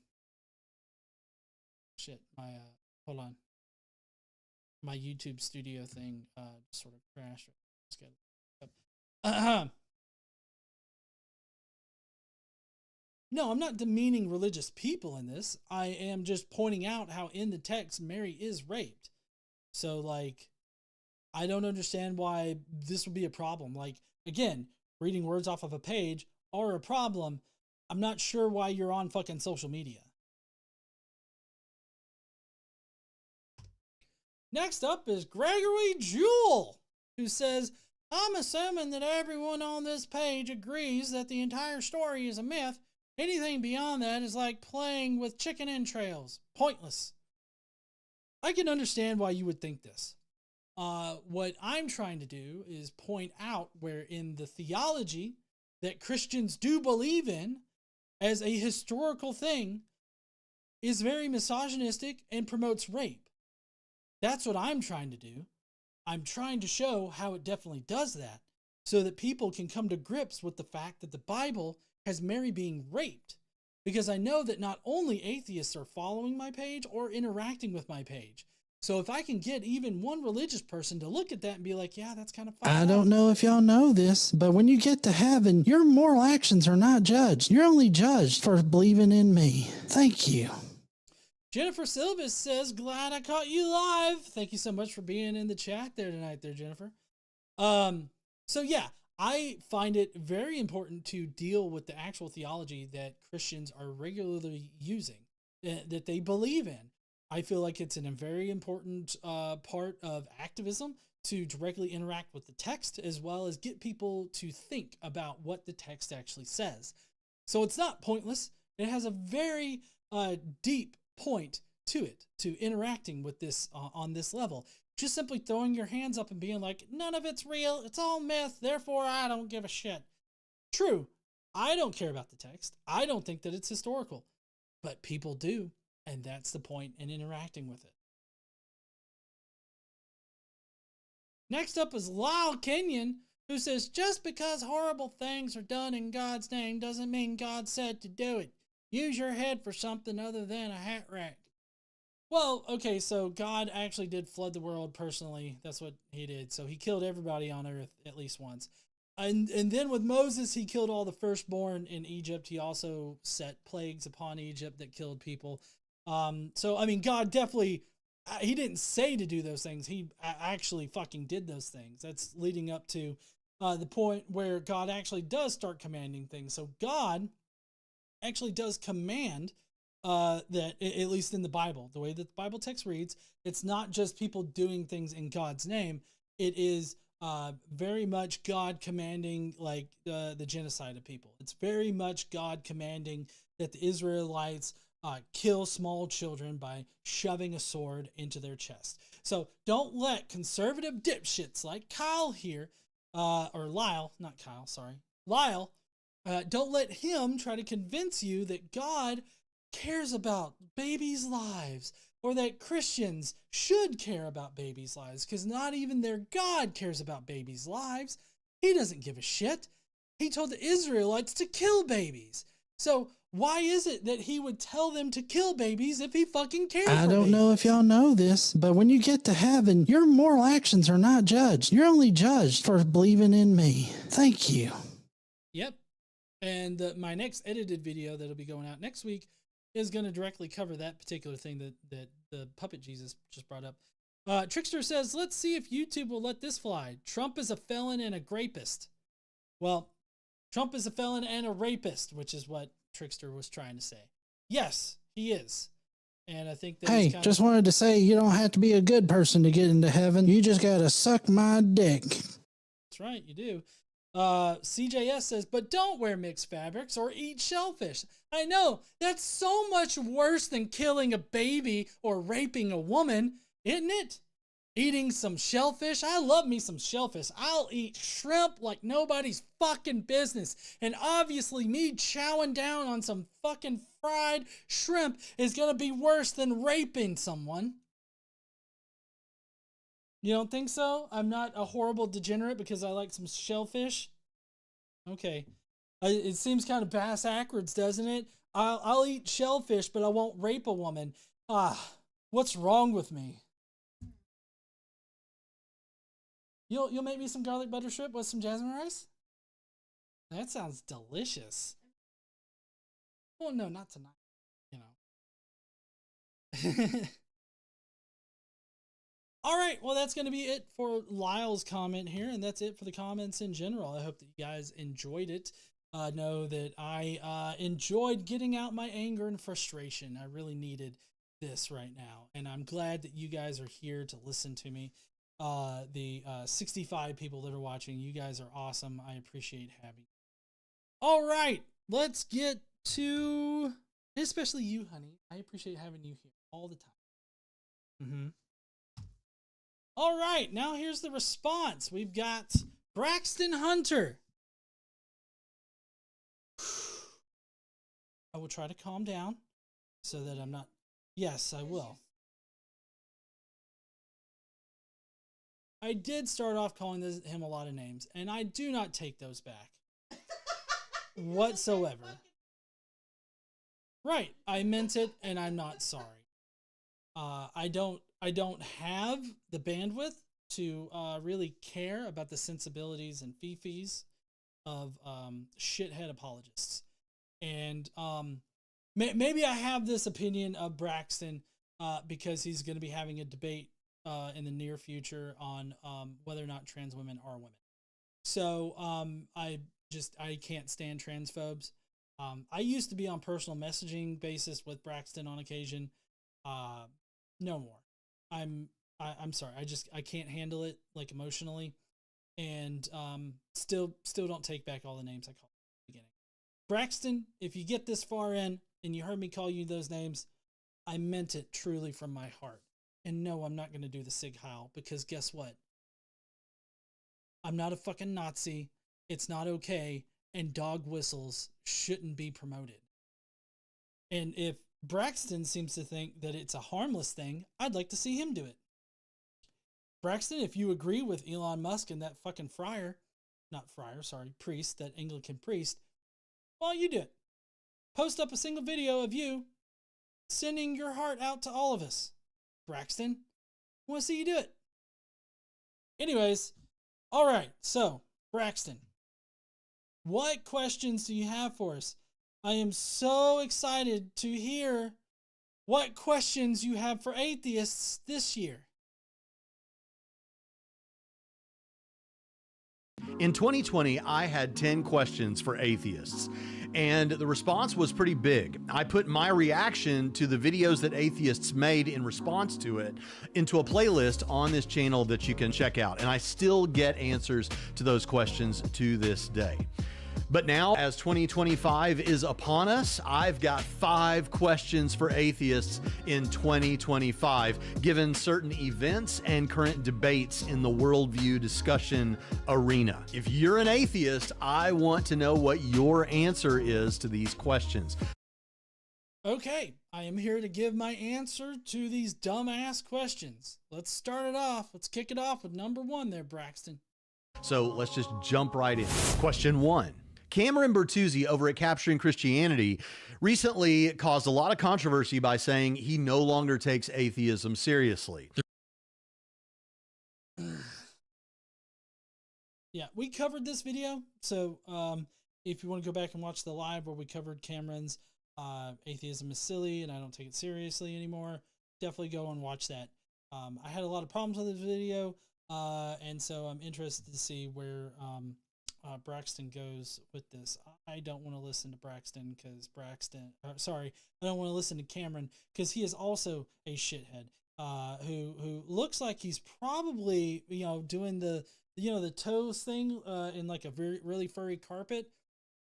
on. My YouTube studio thing just sort of crashed. No, I'm not demeaning religious people in this. I am just pointing out how in the text Mary is raped. So, like, I don't understand why this would be a problem. Like, again, reading words off of a page are a problem. I'm not sure why you're on fucking social media. Next up is Gregory Jewell, who says, I'm assuming that everyone on this page agrees that the entire story is a myth. Anything beyond that is like playing with chicken entrails. Pointless. I can understand why you would think this. What I'm trying to do is point out where in the theology that Christians do believe in as a historical thing is very misogynistic and promotes rape. That's what I'm trying to do. I'm trying to show how it definitely does that so that people can come to grips with the fact that the Bible has Mary being raped. Because I know that not only atheists are following my page or interacting with my page. So if I can get even one religious person to look at that and be like, yeah, that's kind of fun. I don't know if y'all know this, but when you get to heaven, your moral actions are not judged. You're only judged for believing in me. Thank you. Jennifer Silvis says, glad I caught you live. Thank you so much for being in the chat there tonight there, Jennifer. So yeah, I find it very important to deal with the actual theology that Christians are regularly using, that they believe in. I feel like it's a very important part of activism to directly interact with the text as well as get people to think about what the text actually says. So it's not pointless. It has a very deep point to it, to interacting with this on this level. Just simply throwing your hands up and being like, none of it's real, it's all myth, therefore I don't give a shit. True, I don't care about the text. I don't think that it's historical, but people do. And that's the point in interacting with it. Next up is Lyle Kenyon, who says, just because horrible things are done in God's name doesn't mean God said to do it. Use your head for something other than a hat rack. Well, okay, so God actually did flood the world personally. That's what he did. So he killed everybody on earth at least once. And then with Moses, he killed all the firstborn in Egypt. He also set plagues upon Egypt that killed people. So, I mean, God definitely, he didn't say to do those things. He actually fucking did those things. That's leading up to the point where God actually does start commanding things. So God actually does command that, at least in the Bible, the way that the Bible text reads, it's not just people doing things in God's name. It is very much God commanding like the genocide of people. It's very much God commanding that the Israelites kill small children by shoving a sword into their chest. So don't let conservative dipshits like Kyle here, or Lyle, not Kyle, sorry, Lyle, don't let him try to convince you that God cares about babies' lives, or that Christians should care about babies' lives, because not even their God cares about babies' lives. He doesn't give a shit. He told the Israelites to kill babies. So why is it that he would tell them to kill babies if he fucking cared for I don't babies? know if y'all know this, but when you get to heaven, your moral actions are not judged. You're only judged for believing in me. Thank you. Yep. And my next edited video that'll be going out next week is going to directly cover that particular thing that the puppet Jesus just brought up. Trickster says, let's see if YouTube will let this fly. Trump is a felon and a rapist. Well, Trump is a felon and a rapist, which is what Trickster was trying to say. Yes, he is. And I think that Hey, just wanted to say you don't have to be a good person to get into heaven. You just got to suck my dick. That's right, you do. CJS says, but don't wear mixed fabrics or eat shellfish. I know, that's so much worse than killing a baby or raping a woman, isn't it? Eating some shellfish. I love me some shellfish. I'll eat shrimp like nobody's fucking business. And obviously me chowing down on some fucking fried shrimp is gonna be worse than raping someone. You don't think so? I'm not a horrible degenerate because I like some shellfish? Okay. It seems kind of bass-ackwards, doesn't it? I'll eat shellfish, but I won't rape a woman. What's wrong with me? You'll make me some garlic butter shrimp with some jasmine rice? That sounds delicious. Well, no, not tonight. You know. All right, well, that's going to be it for Lyle's comment here, and that's it for the comments in general. I hope that you guys enjoyed it. Know that I enjoyed getting out my anger and frustration. I really needed this right now, and I'm glad that you guys are here to listen to me. The 65 people that are watching, you guys are awesome. I appreciate having you. All right, let's get to, especially you, honey. I appreciate having you here all the time. All right, now here's the response. We've got Braxton Hunter. I will try to calm down so that I'm not. Yes, I will. I did start off calling him a lot of names, and I do not take those back whatsoever. Right, I meant it, and I'm not sorry. I don't have the bandwidth to really care about the sensibilities and fifis of shithead apologists. And maybe I have this opinion of Braxton because he's going to be having a debate in the near future on whether or not trans women are women. So I can't stand transphobes. I used to be on personal messaging basis with Braxton on occasion. No more. I'm sorry. I can't handle it like emotionally, and still don't take back all the names I called at the beginning. Braxton, if you get this far in and you heard me call you those names, I meant it truly from my heart. And no, I'm not going to do the Sig Heil, because guess what? I'm not a fucking Nazi. It's not okay. and dog whistles shouldn't be promoted. And if Braxton seems to think that it's a harmless thing, I'd like to see him do it. Braxton, if you agree with Elon Musk and that fucking priest, that Anglican priest, well, you do it. Post up a single video of you sending your heart out to all of us. Braxton, I want to see you do it. Anyways, all right, so Braxton, what questions do you have for us? I am so excited to hear what questions you have for atheists this year. In 2020, I had 10 questions for atheists, and the response was pretty big. I put my reaction to the videos that atheists made in response to it into a playlist on this channel that you can check out, and I still get answers to those questions to this day. But now, as 2025 is upon us, I've got 5 questions for atheists in 2025, given certain events and current debates in the worldview discussion arena. If you're an atheist, I want to know what your answer is to these questions. Okay, I am here to give my answer to these dumbass questions. Let's start it off. Let's kick it off with number 1 there, Braxton. So let's just jump right in. Question 1. Cameron Bertuzzi over at Capturing Christianity recently caused a lot of controversy by saying he no longer takes atheism seriously. Yeah, we covered this video. So if you want to go back and watch the live where we covered Cameron's atheism is silly and I don't take it seriously anymore, definitely go and watch that. I had a lot of problems with this video, and so I'm interested to see where Braxton goes with this. I don't want to listen to Braxton because I don't want to listen to Cameron because he is also a shithead who looks like he's probably, doing the toes thing in like a really furry carpet,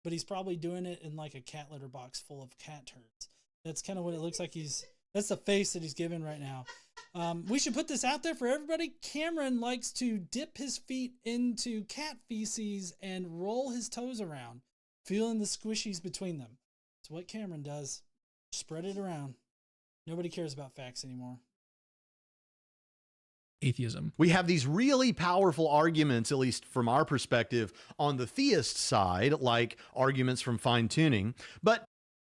but he's probably doing it in like a cat litter box full of cat turds. That's kind of what it looks like. That's the face that he's giving right now. We should put this out there for everybody. Cameron likes to dip his feet into cat feces and roll his toes around, feeling the squishies between them. It's what Cameron does. Spread it around. Nobody cares about facts anymore. Atheism. We have these really powerful arguments, at least from our perspective, on the theist side, like arguments from fine-tuning, but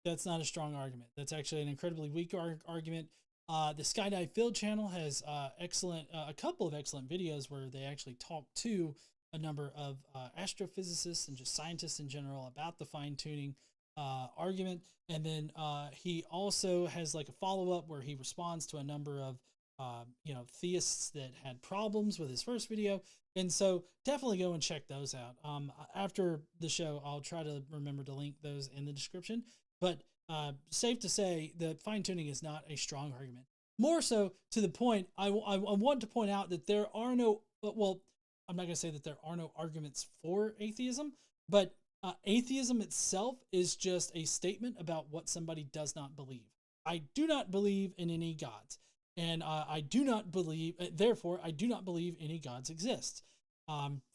that's not a strong argument. That's actually an incredibly weak argument. The Skydive Field channel has a couple of excellent videos where they actually talk to a number of astrophysicists and just scientists in general about the fine-tuning argument. And then he also has like a follow-up where he responds to a number of theists that had problems with his first video. And so definitely go and check those out. After the show, I'll try to remember to link those in the description. But safe to say that fine-tuning is not a strong argument. More so to the point, I want to point out that there are no, well, I'm not going to say that there are no arguments for atheism, but atheism itself is just a statement about what somebody does not believe. I do not believe in any gods, and I do not believe, therefore, I do not believe any gods exist.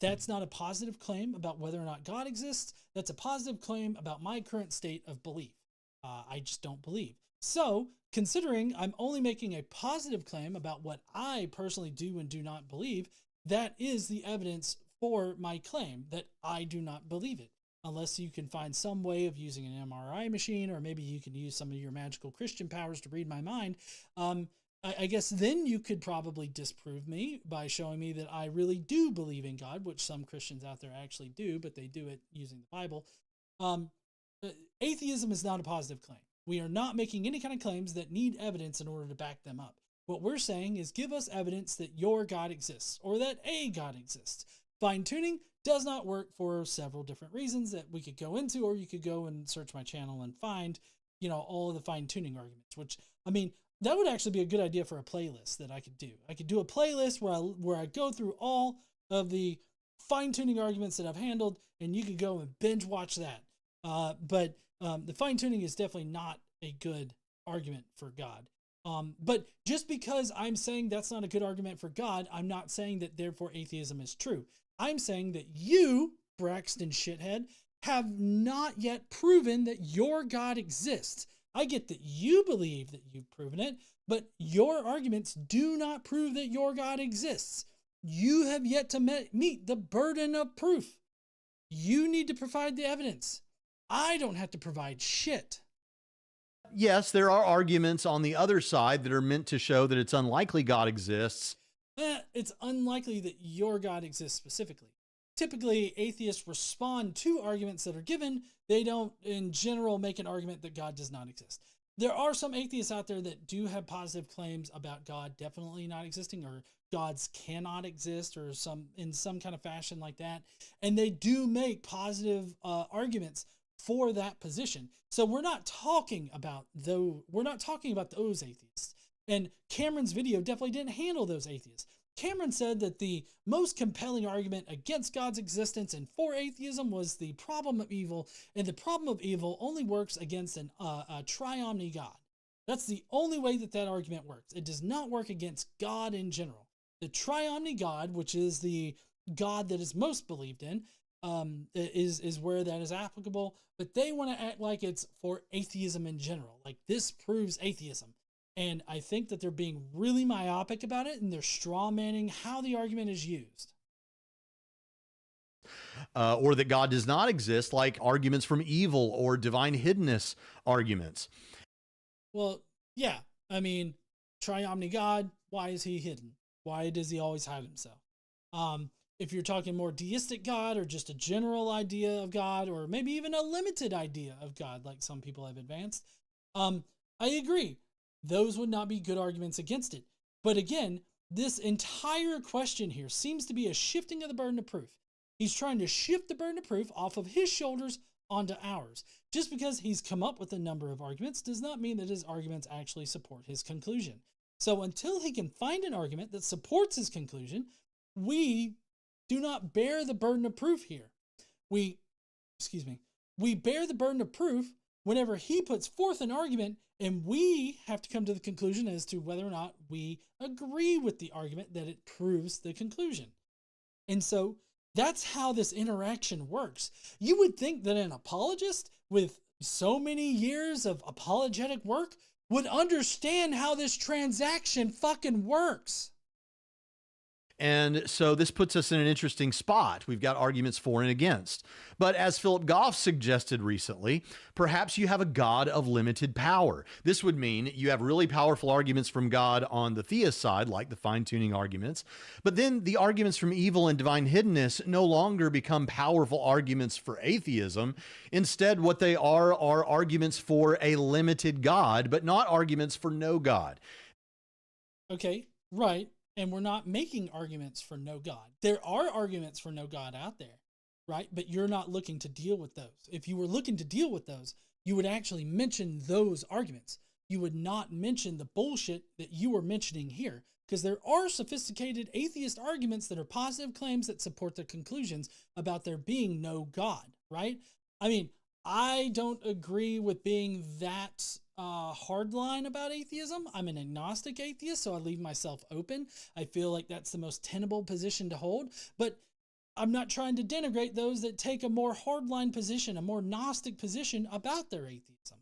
That's not a positive claim about whether or not God exists. That's a positive claim about my current state of belief. I just don't believe. So, considering I'm only making a positive claim about what I personally do and do not believe, that is the evidence for my claim that I do not believe it. Unless you can find some way of using an MRI machine, or maybe you can use some of your magical Christian powers to read my mind. I guess then you could probably disprove me by showing me that I really do believe in God, which some Christians out there actually do, but they do it using the Bible. Atheism is not a positive claim. We are not making any kind of claims that need evidence in order to back them up. What we're saying is give us evidence that your God exists, or that a God exists. Fine-tuning does not work for several different reasons that we could go into, or you could go and search my channel and find, all of the fine-tuning arguments, which, that would actually be a good idea for a playlist that I could do. I could do a playlist where I go through all of the fine-tuning arguments that I've handled, and you could go and binge watch that. But the fine-tuning is definitely not a good argument for God. But just because I'm saying that's not a good argument for God, I'm not saying that therefore atheism is true. I'm saying that you, Braxton shithead, have not yet proven that your God exists. I get that you believe that you've proven it, but your arguments do not prove that your God exists. You have yet to meet the burden of proof. You need to provide the evidence. I don't have to provide shit. Yes, there are arguments on the other side that are meant to show that it's unlikely God exists. It's unlikely that your God exists specifically. Typically, atheists respond to arguments that are given. They don't, in general, make an argument that God does not exist. There are some atheists out there that do have positive claims about God definitely not existing, or gods cannot exist, or in some kind of fashion like that. And they do make positive arguments for that position. So we're not talking about those atheists. And Cameron's video definitely didn't handle those atheists. Cameron said that the most compelling argument against God's existence and for atheism was the problem of evil, and the problem of evil only works against a triomni God. That's the only way that argument works. It does not work against God in general. The triomni God, which is the God that is most believed in, is where that is applicable, but they want to act like it's for atheism in general. Like this proves atheism. And I think that they're being really myopic about it, and they're straw manning how the argument is used. Or that God does not exist, like arguments from evil or divine hiddenness arguments. Well, yeah. I mean, triomni God, why is he hidden? Why does he always hide himself? If you're talking more deistic God, or just a general idea of God, or maybe even a limited idea of God, like some people have advanced, I agree. Those would not be good arguments against it. But again, this entire question here seems to be a shifting of the burden of proof. He's trying to shift the burden of proof off of his shoulders onto ours. Just because he's come up with a number of arguments does not mean that his arguments actually support his conclusion. So until he can find an argument that supports his conclusion, we do not bear the burden of proof here. We bear the burden of proof whenever he puts forth an argument, and we have to come to the conclusion as to whether or not we agree with the argument that it proves the conclusion. And so that's how this interaction works. You would think that an apologist with so many years of apologetic work would understand how this transaction fucking works. And so this puts us in an interesting spot. We've got arguments for and against. But as Philip Goff suggested recently, perhaps you have a God of limited power. This would mean you have really powerful arguments from God on the theist side, like the fine-tuning arguments. But then the arguments from evil and divine hiddenness no longer become powerful arguments for atheism. Instead, what they are arguments for a limited God, but not arguments for no God. Okay, right. And we're not making arguments for no God. There are arguments for no God out there, right? But you're not looking to deal with those. If you were looking to deal with those, you would actually mention those arguments. You would not mention the bullshit that you were mentioning here, because there are sophisticated atheist arguments that are positive claims that support the conclusions about there being no God, right? I mean, I don't agree with being that hardline about atheism. I'm an agnostic atheist, so I leave myself open. I feel like that's the most tenable position to hold, but I'm not trying to denigrate those that take a more hardline position, a more Gnostic position about their atheism.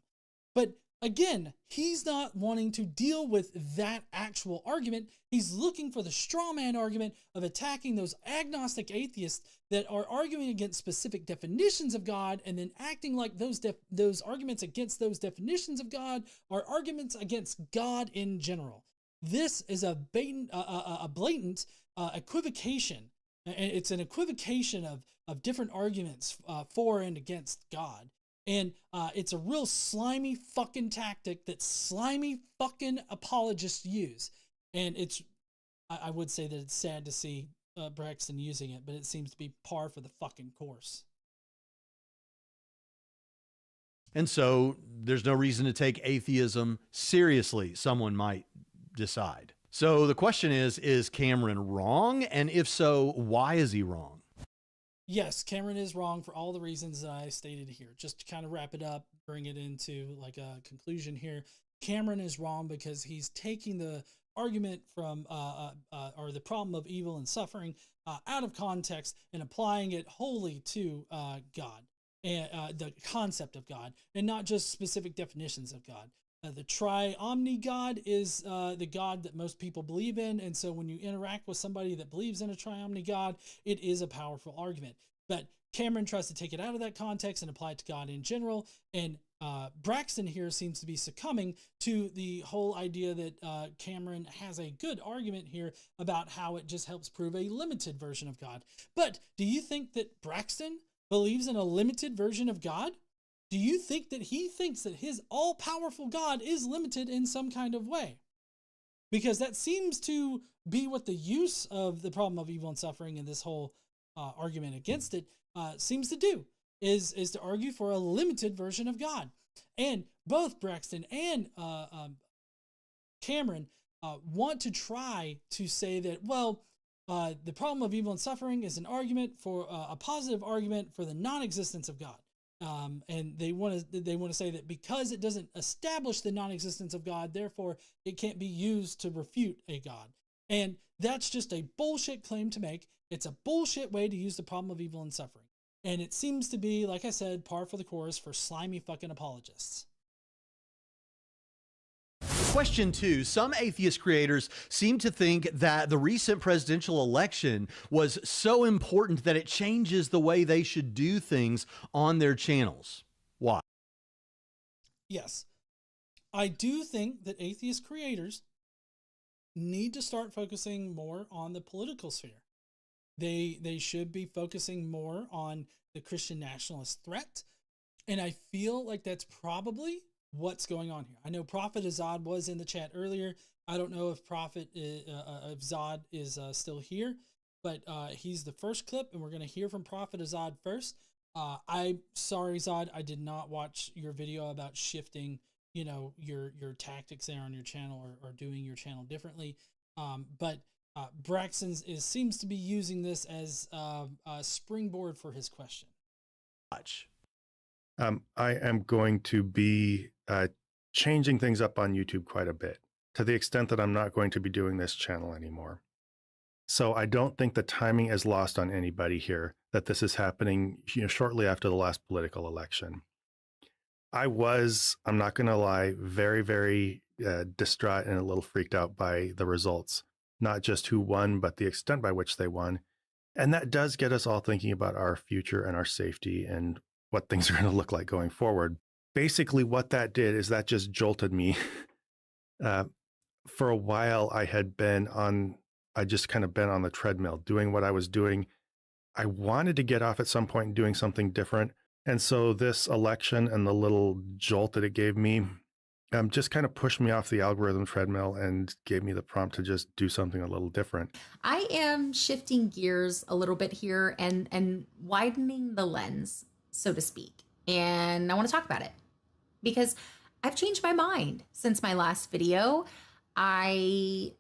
But again, he's not wanting to deal with that actual argument. He's looking for the straw man argument of attacking those agnostic atheists that are arguing against specific definitions of God, and then acting like those arguments against those definitions of God are arguments against God in general. This is a blatant equivocation. It's an equivocation of different arguments for and against God. And it's a real slimy fucking tactic that slimy fucking apologists use. And I would say that it's sad to see Braxton using it, but it seems to be par for the fucking course. And so there's no reason to take atheism seriously, someone might decide. So the question is Cameron wrong? And if so, why is he wrong? Yes, Cameron is wrong for all the reasons that I stated here. Just to kind of wrap it up, bring it into like a conclusion here. Cameron is wrong because he's taking the argument from, or the problem of evil and suffering out of context and applying it wholly to God. and the concept of God, and not just specific definitions of God. The tri-omni God is the God that most people believe in, and so when you interact with somebody that believes in a tri-omni God, it is a powerful argument. But Cameron tries to take it out of that context and apply it to God in general, and Braxton here seems to be succumbing to the whole idea that Cameron has a good argument here about how it just helps prove a limited version of God. But do you think that Braxton believes in a limited version of God? Do you think that he thinks that his all-powerful God is limited in some kind of way? Because that seems to be what the use of the problem of evil and suffering and this whole argument against it seems to do, is to argue for a limited version of God. And both Braxton and Cameron want to try to say that, well, the problem of evil and suffering is an argument for a positive argument for the non-existence of God. And they want to say that because it doesn't establish the non-existence of God, therefore it can't be used to refute a God. And that's just a bullshit claim to make. It's a bullshit way to use the problem of evil and suffering. And it seems to be, like I said, par for the course for slimy fucking apologists. Question 2. Some atheist creators seem to think that the recent presidential election was so important that it changes the way they should do things on their channels. Why? Yes. I do think that atheist creators need to start focusing more on the political sphere. They should be focusing more on the Christian nationalist threat. And I feel like that's probably what's going on here. I know Prophet Azad was in the chat earlier. I don't know if Zod is still here, but he's the first clip, and we're going to hear from Prophet Azad first. I'm sorry, Zod, I did not watch your video about shifting, your tactics there on your channel or doing your channel differently. But Braxton seems to be using this as a springboard for his question. I am going to be changing things up on YouTube quite a bit, to the extent that I'm not going to be doing this channel anymore. So I don't think the timing is lost on anybody here, that this is happening shortly after the last political election. I'm not going to lie, very, very distraught and a little freaked out by the results, not just who won, but the extent by which they won. And that does get us all thinking about our future and our safety and what things are going to look like going forward. Basically, what that did is that just jolted me. For a while, I just kind of been on the treadmill doing what I was doing. I wanted to get off at some point doing something different. And so this election and the little jolt that it gave me just kind of pushed me off the algorithm treadmill and gave me the prompt to just do something a little different. I am shifting gears a little bit here and widening the lens, so to speak. And I want to talk about it because I've changed my mind since my last video. I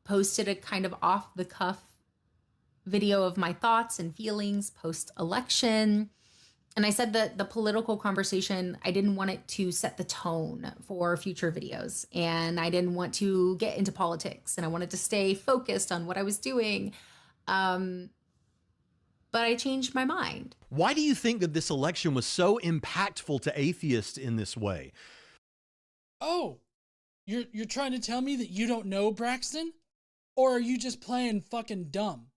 posted a kind of off the cuff video of my thoughts and feelings post-election. And I said that the political conversation, I didn't want it to set the tone for future videos. And I didn't want to get into politics. And I wanted to stay focused on what I was doing. But I changed my mind. Why do you think that this election was so impactful to atheists in this way? Oh, you're trying to tell me that you don't know Braxton? Or are you just playing fucking dumb?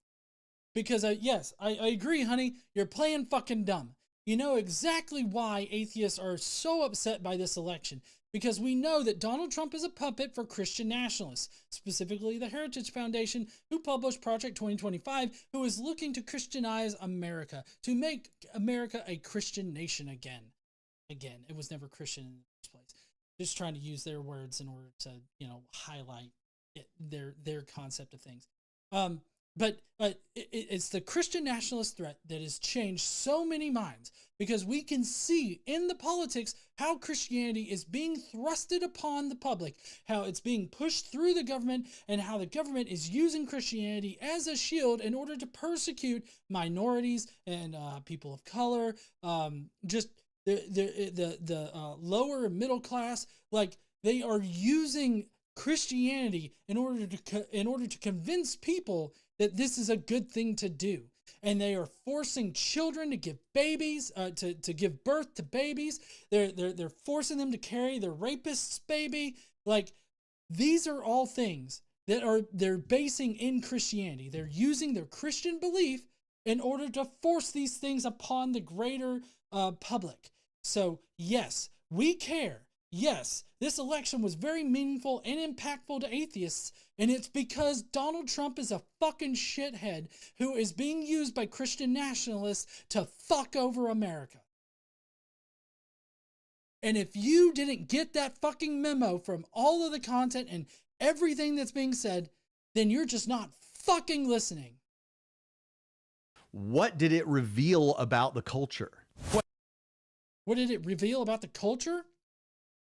Because yes, I agree, honey. You're playing fucking dumb. You know exactly why atheists are so upset by this election. Because we know that Donald Trump is a puppet for Christian nationalists, specifically the Heritage Foundation, who published Project 2025, who is looking to Christianize America, to make America a Christian nation again. Again, it was never Christian in the first place. Just trying to use their words in order to, highlight their concept of things. But it's the Christian nationalist threat that has changed so many minds, because we can see in the politics how Christianity is being thrusted upon the public, how it's being pushed through the government, and how the government is using Christianity as a shield in order to persecute minorities and people of color, just the lower middle class. Like, they are using Christianity in order to convince people that this is a good thing to do. and they are forcing children to give babies, to give birth to babies. They're forcing them to carry their rapist's baby. Like, these are all things that they're basing in Christianity. They're using their Christian belief in order to force these things upon the greater public. So yes, we care. Yes, this election was very meaningful and impactful to atheists, and it's because Donald Trump is a fucking shithead who is being used by Christian nationalists to fuck over America. And if you didn't get that fucking memo from all of the content and everything that's being said, then you're just not fucking listening. What did it reveal about the culture? What did it reveal about the culture?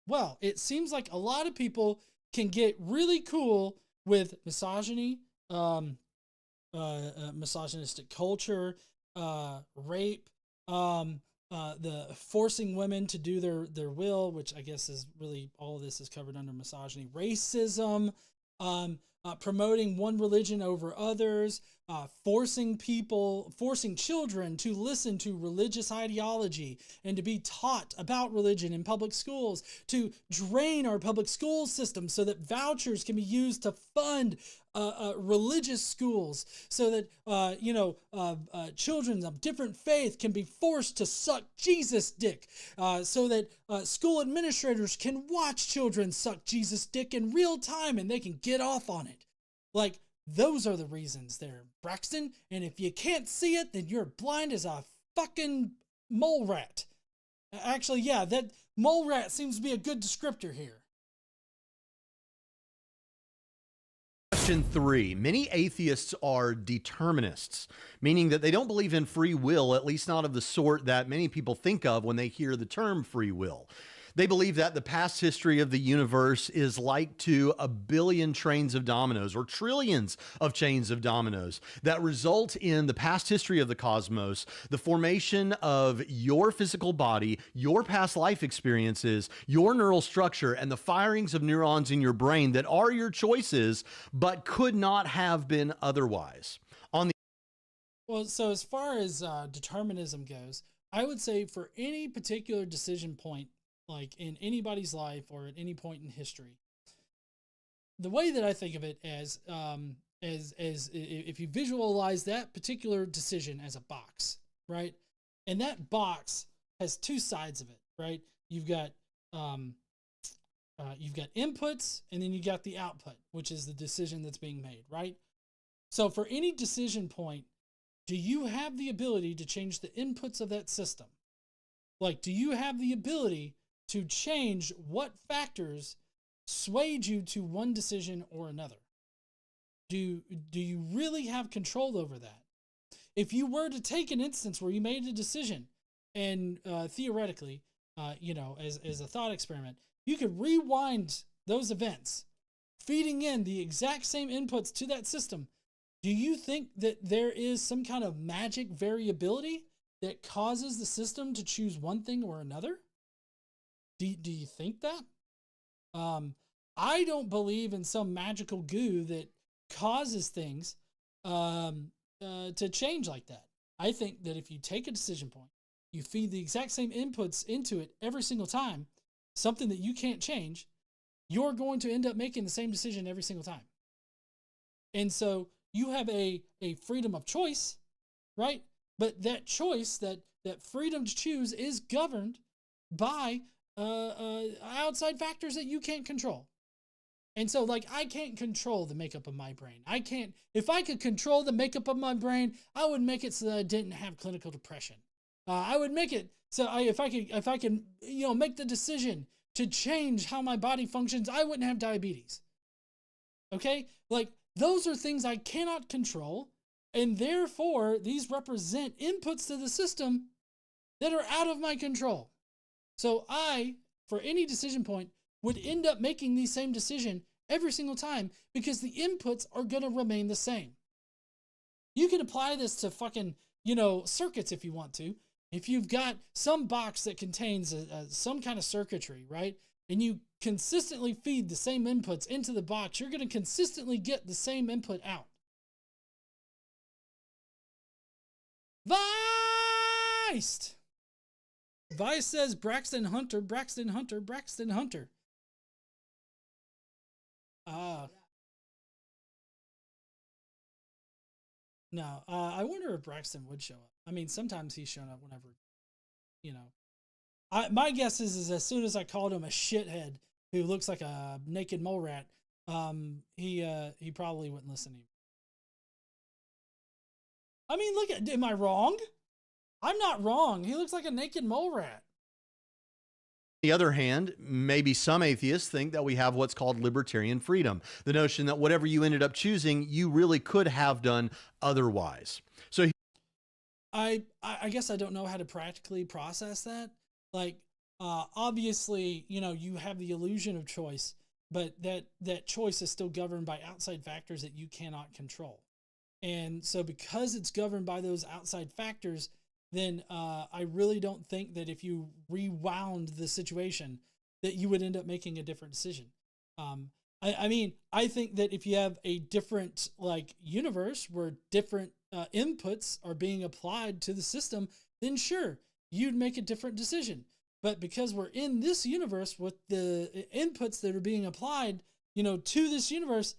Well, it seems like a lot of people can get really cool with misogyny, misogynistic culture, rape, the forcing women to do their will, which I guess is really, all of this is covered under misogyny, racism, promoting one religion over others, forcing children to listen to religious ideology and to be taught about religion in public schools, to drain our public school system so that vouchers can be used to fund religious schools, so that children of different faith can be forced to suck Jesus' dick, so that school administrators can watch children suck Jesus' dick in real time and they can get off on it. Like, those are the reasons there, Braxton. And if you can't see it, then you're blind as a fucking mole rat. Actually, yeah, that mole rat seems to be a good descriptor here. Question 3. Many atheists are determinists, meaning that they don't believe in free will, at least not of the sort that many people think of when they hear the term free will. They believe that the past history of the universe is like to a billion trains of dominoes or trillions of chains of dominoes that result in the past history of the cosmos, the formation of your physical body, your past life experiences, your neural structure, and the firings of neurons in your brain that are your choices, but could not have been otherwise. Well, so as far as determinism goes, I would say for any particular decision point, like in anybody's life or at any point in history, the way that I think of it as if you visualize that particular decision as a box, right? And that box has two sides of it, right? You've got inputs, and then you got the output, which is the decision that's being made, right? So for any decision point, do you have the ability to change the inputs of that system? Like, do you have the ability to change what factors swayed you to one decision or another? Do you really have control over that? If you were to take an instance where you made a decision and theoretically, as a thought experiment, you could rewind those events, feeding in the exact same inputs to that system. Do you think that there is some kind of magic variability that causes the system to choose one thing or another? Do you think that? I don't believe in some magical goo that causes things to change like that. I think that if you take a decision point, you feed the exact same inputs into it every single time, something that you can't change, you're going to end up making the same decision every single time. And so you have a freedom of choice, right? But that choice, that freedom to choose, is governed by outside factors that you can't control. And so, like, I can't control the makeup of my brain. If I could control the makeup of my brain, I would make it so that I didn't have clinical depression. I would make it so if I could, make the decision to change how my body functions, I wouldn't have diabetes. Okay? Like, those are things I cannot control, and therefore these represent inputs to the system that are out of my control. So I, for any decision point, would end up making the same decision every single time because the inputs are going to remain the same. You can apply this to fucking, circuits if you want to. If you've got some box that contains some kind of circuitry, right? And you consistently feed the same inputs into the box, you're going to consistently get the same input out. Vice! Vice says Braxton Hunter, Braxton Hunter, Braxton Hunter. No, I wonder if Braxton would show up. I mean, sometimes he's shown up whenever, you know. My guess is as soon as I called him a shithead who looks like a naked mole rat, he probably wouldn't listen to me. I mean, look at, am I wrong? I'm not wrong. He looks like a naked mole rat. On the other hand, maybe some atheists think that we have what's called libertarian freedom, the notion that whatever you ended up choosing, you really could have done otherwise. So I guess I don't know how to practically process that. Like, obviously, you know, you have the illusion of choice, but that choice is still governed by outside factors that you cannot control. And so because it's governed by those outside factors, then I really don't think that if you rewound the situation that you would end up making a different decision. I mean, I think that if you have a different like universe where different inputs are being applied to the system, then sure, you'd make a different decision. But because we're in this universe with the inputs that are being applied, you know, to this universe,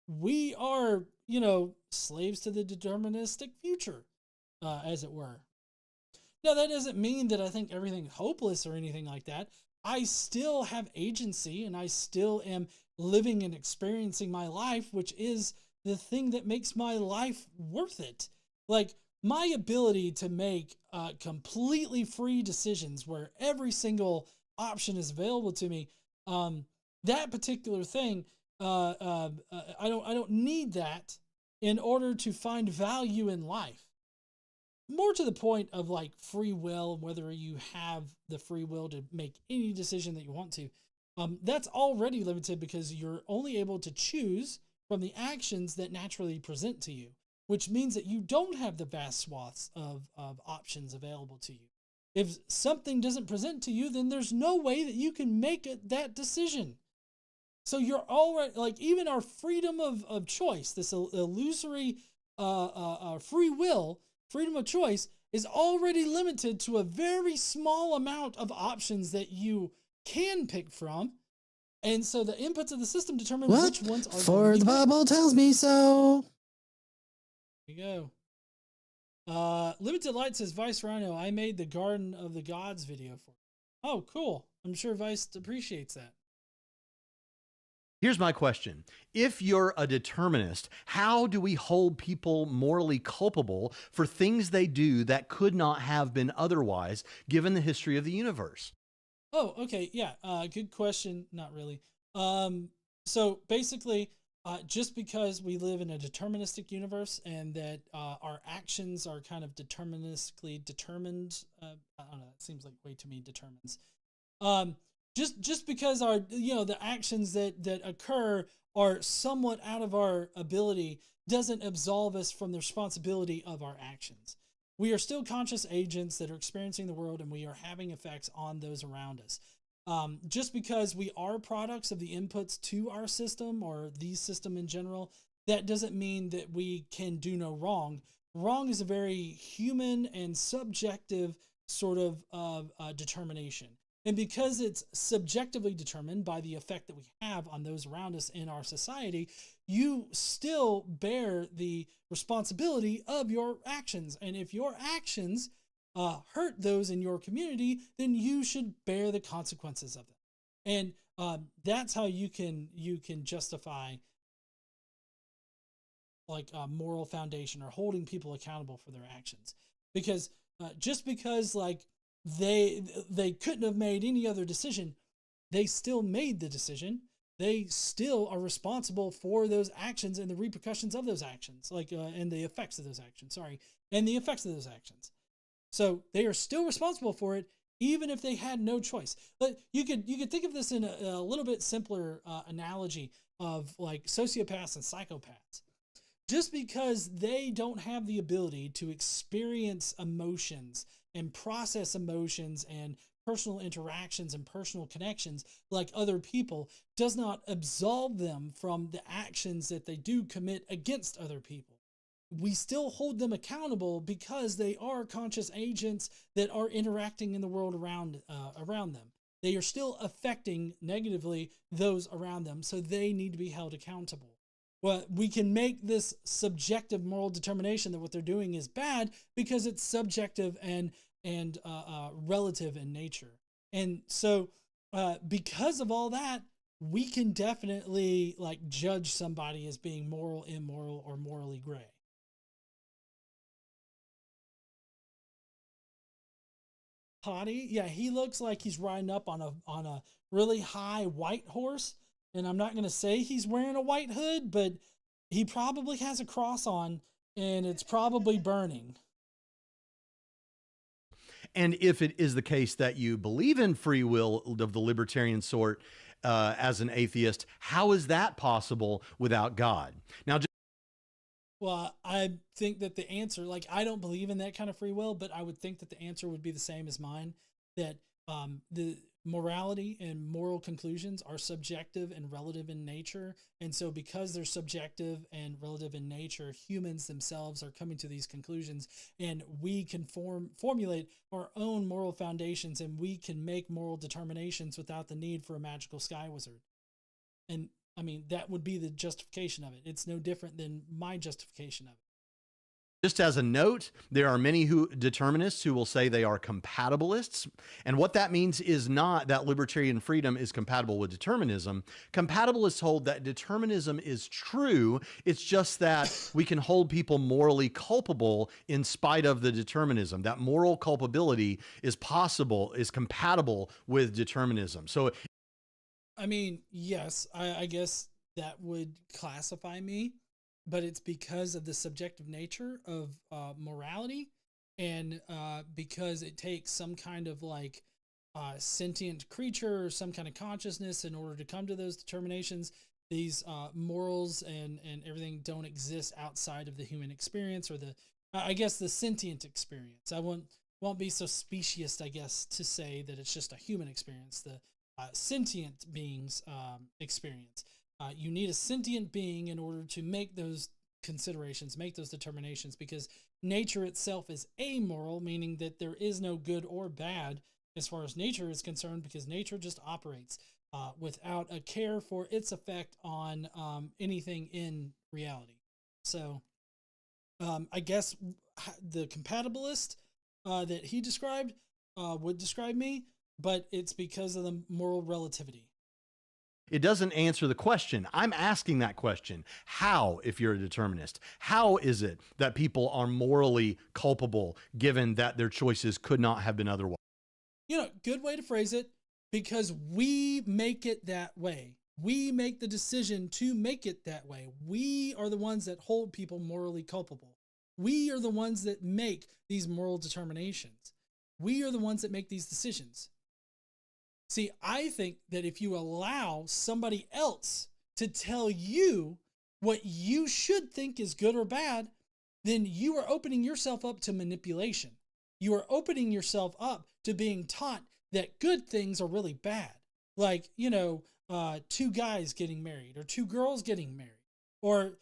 we are, you know, slaves to the deterministic future, as it were. Now, that doesn't mean that I think everything's hopeless or anything like that. I still have agency and I still am living and experiencing my life, which is the thing that makes my life worth it. Like, my ability to make completely free decisions where every single option is available to me, that particular thing, I don't need that in order to find value in life. More to the point of like free will, whether you have the free will to make any decision that you want to, that's already limited because you're only able to choose from the actions that naturally present to you, which means that you don't have the vast swaths of options available to you. If something doesn't present to you, then there's no way that you can make that decision. So you're already, like, even our freedom of choice, this illusory free will, freedom of choice, is already limited to a very small amount of options that you can pick from. And so the inputs of the system determine which ones are For the Bible tells me so. There you go. Limited Light says, Vice Rhino, I made the Garden of the Gods video for you. Oh, cool. I'm sure Vice appreciates that. here's my question. If you're a determinist, how do we hold people morally culpable for things they do that could not have been otherwise, given the history of the universe? Oh, okay. Yeah. Good question. Not really. So basically, just because we live in a deterministic universe and that our actions are kind of deterministically determined, I don't know, that seems like way too many determines. Just because our, the actions that occur are somewhat out of our ability doesn't absolve us from the responsibility of our actions. We are still conscious agents that are experiencing the world, and we are having effects on those around us. Just because we are products of the inputs to our system or the system in general, that doesn't mean that we can do no wrong. Wrong is a very human and subjective sort of determination. And because it's subjectively determined by the effect that we have on those around us in our society, you still bear the responsibility of your actions. And if your actions hurt those in your community, then you should bear the consequences of them. And that's how you can justify like a moral foundation or holding people accountable for their actions. Because just because like they couldn't have made any other decision, they still made the decision. They still are responsible for those actions and the repercussions of those actions, and the effects of those actions. And the effects of those actions. So they are still responsible for it, even if they had no choice. But you could think of this in a little bit simpler analogy of like sociopaths and psychopaths. Just because they don't have the ability to experience emotions and process emotions and personal interactions and personal connections like other people does not absolve them from the actions that they do commit against other people. we still hold them accountable because they are conscious agents that are interacting in the world around them. They are still affecting negatively those around them, so they need to be held accountable. Well, we can make this subjective moral determination that what they're doing is bad because it's subjective and relative in nature. And so because of all that, we can definitely like judge somebody as being moral, immoral, or morally gray. Potty, yeah, he looks like he's riding up on a really high white horse, and I'm not going to say he's wearing a white hood, but he probably has a cross on, and it's probably burning. And if it is the case that you believe in free will of the libertarian sort as an atheist, how is that possible without God? Now, well, I think that the answer, like, I don't believe in that kind of free will, but I would think that the answer would be the same as mine, that the morality and moral conclusions are subjective and relative in nature. And so because they're subjective and relative in nature, humans themselves are coming to these conclusions, and we can formulate our own moral foundations, and we can make moral determinations without the need for a magical sky wizard. And I mean, that would be the justification of it. It's no different than my justification of it. just as a note, there are many determinists who will say they are compatibilists. And what that means is not that libertarian freedom is compatible with determinism. Compatibilists hold that determinism is true. It's just that we can hold people morally culpable in spite of the determinism. That moral culpability is possible, is compatible with determinism. So, I mean, yes, I guess that would classify me, but it's because of the subjective nature of morality, and because it takes some kind of like sentient creature or some kind of consciousness in order to come to those determinations. These morals and everything don't exist outside of the human experience, or the I guess the sentient experience. I won't be so specious, I guess, to say that it's just a human experience. The sentient being's experience. You need a sentient being in order to make those considerations, make those determinations, because nature itself is amoral, meaning that there is no good or bad as far as nature is concerned, because nature just operates without a care for its effect on anything in reality. So I guess the compatibilist that he described would describe me, but it's because of the moral relativity. it doesn't answer the question. I'm asking that question. How, if you're a determinist, how is it that people are morally culpable given that their choices could not have been otherwise? You know, good way to phrase it, because we make it that way. We make the decision to make it that way. We are the ones that hold people morally culpable. We are the ones that make these moral determinations. We are the ones that make these decisions. See, I think that if you allow somebody else to tell you what you should think is good or bad, then you are opening yourself up to manipulation. You are opening yourself up to being taught that good things are really bad. Like, you know, two guys getting married, or two girls getting married, or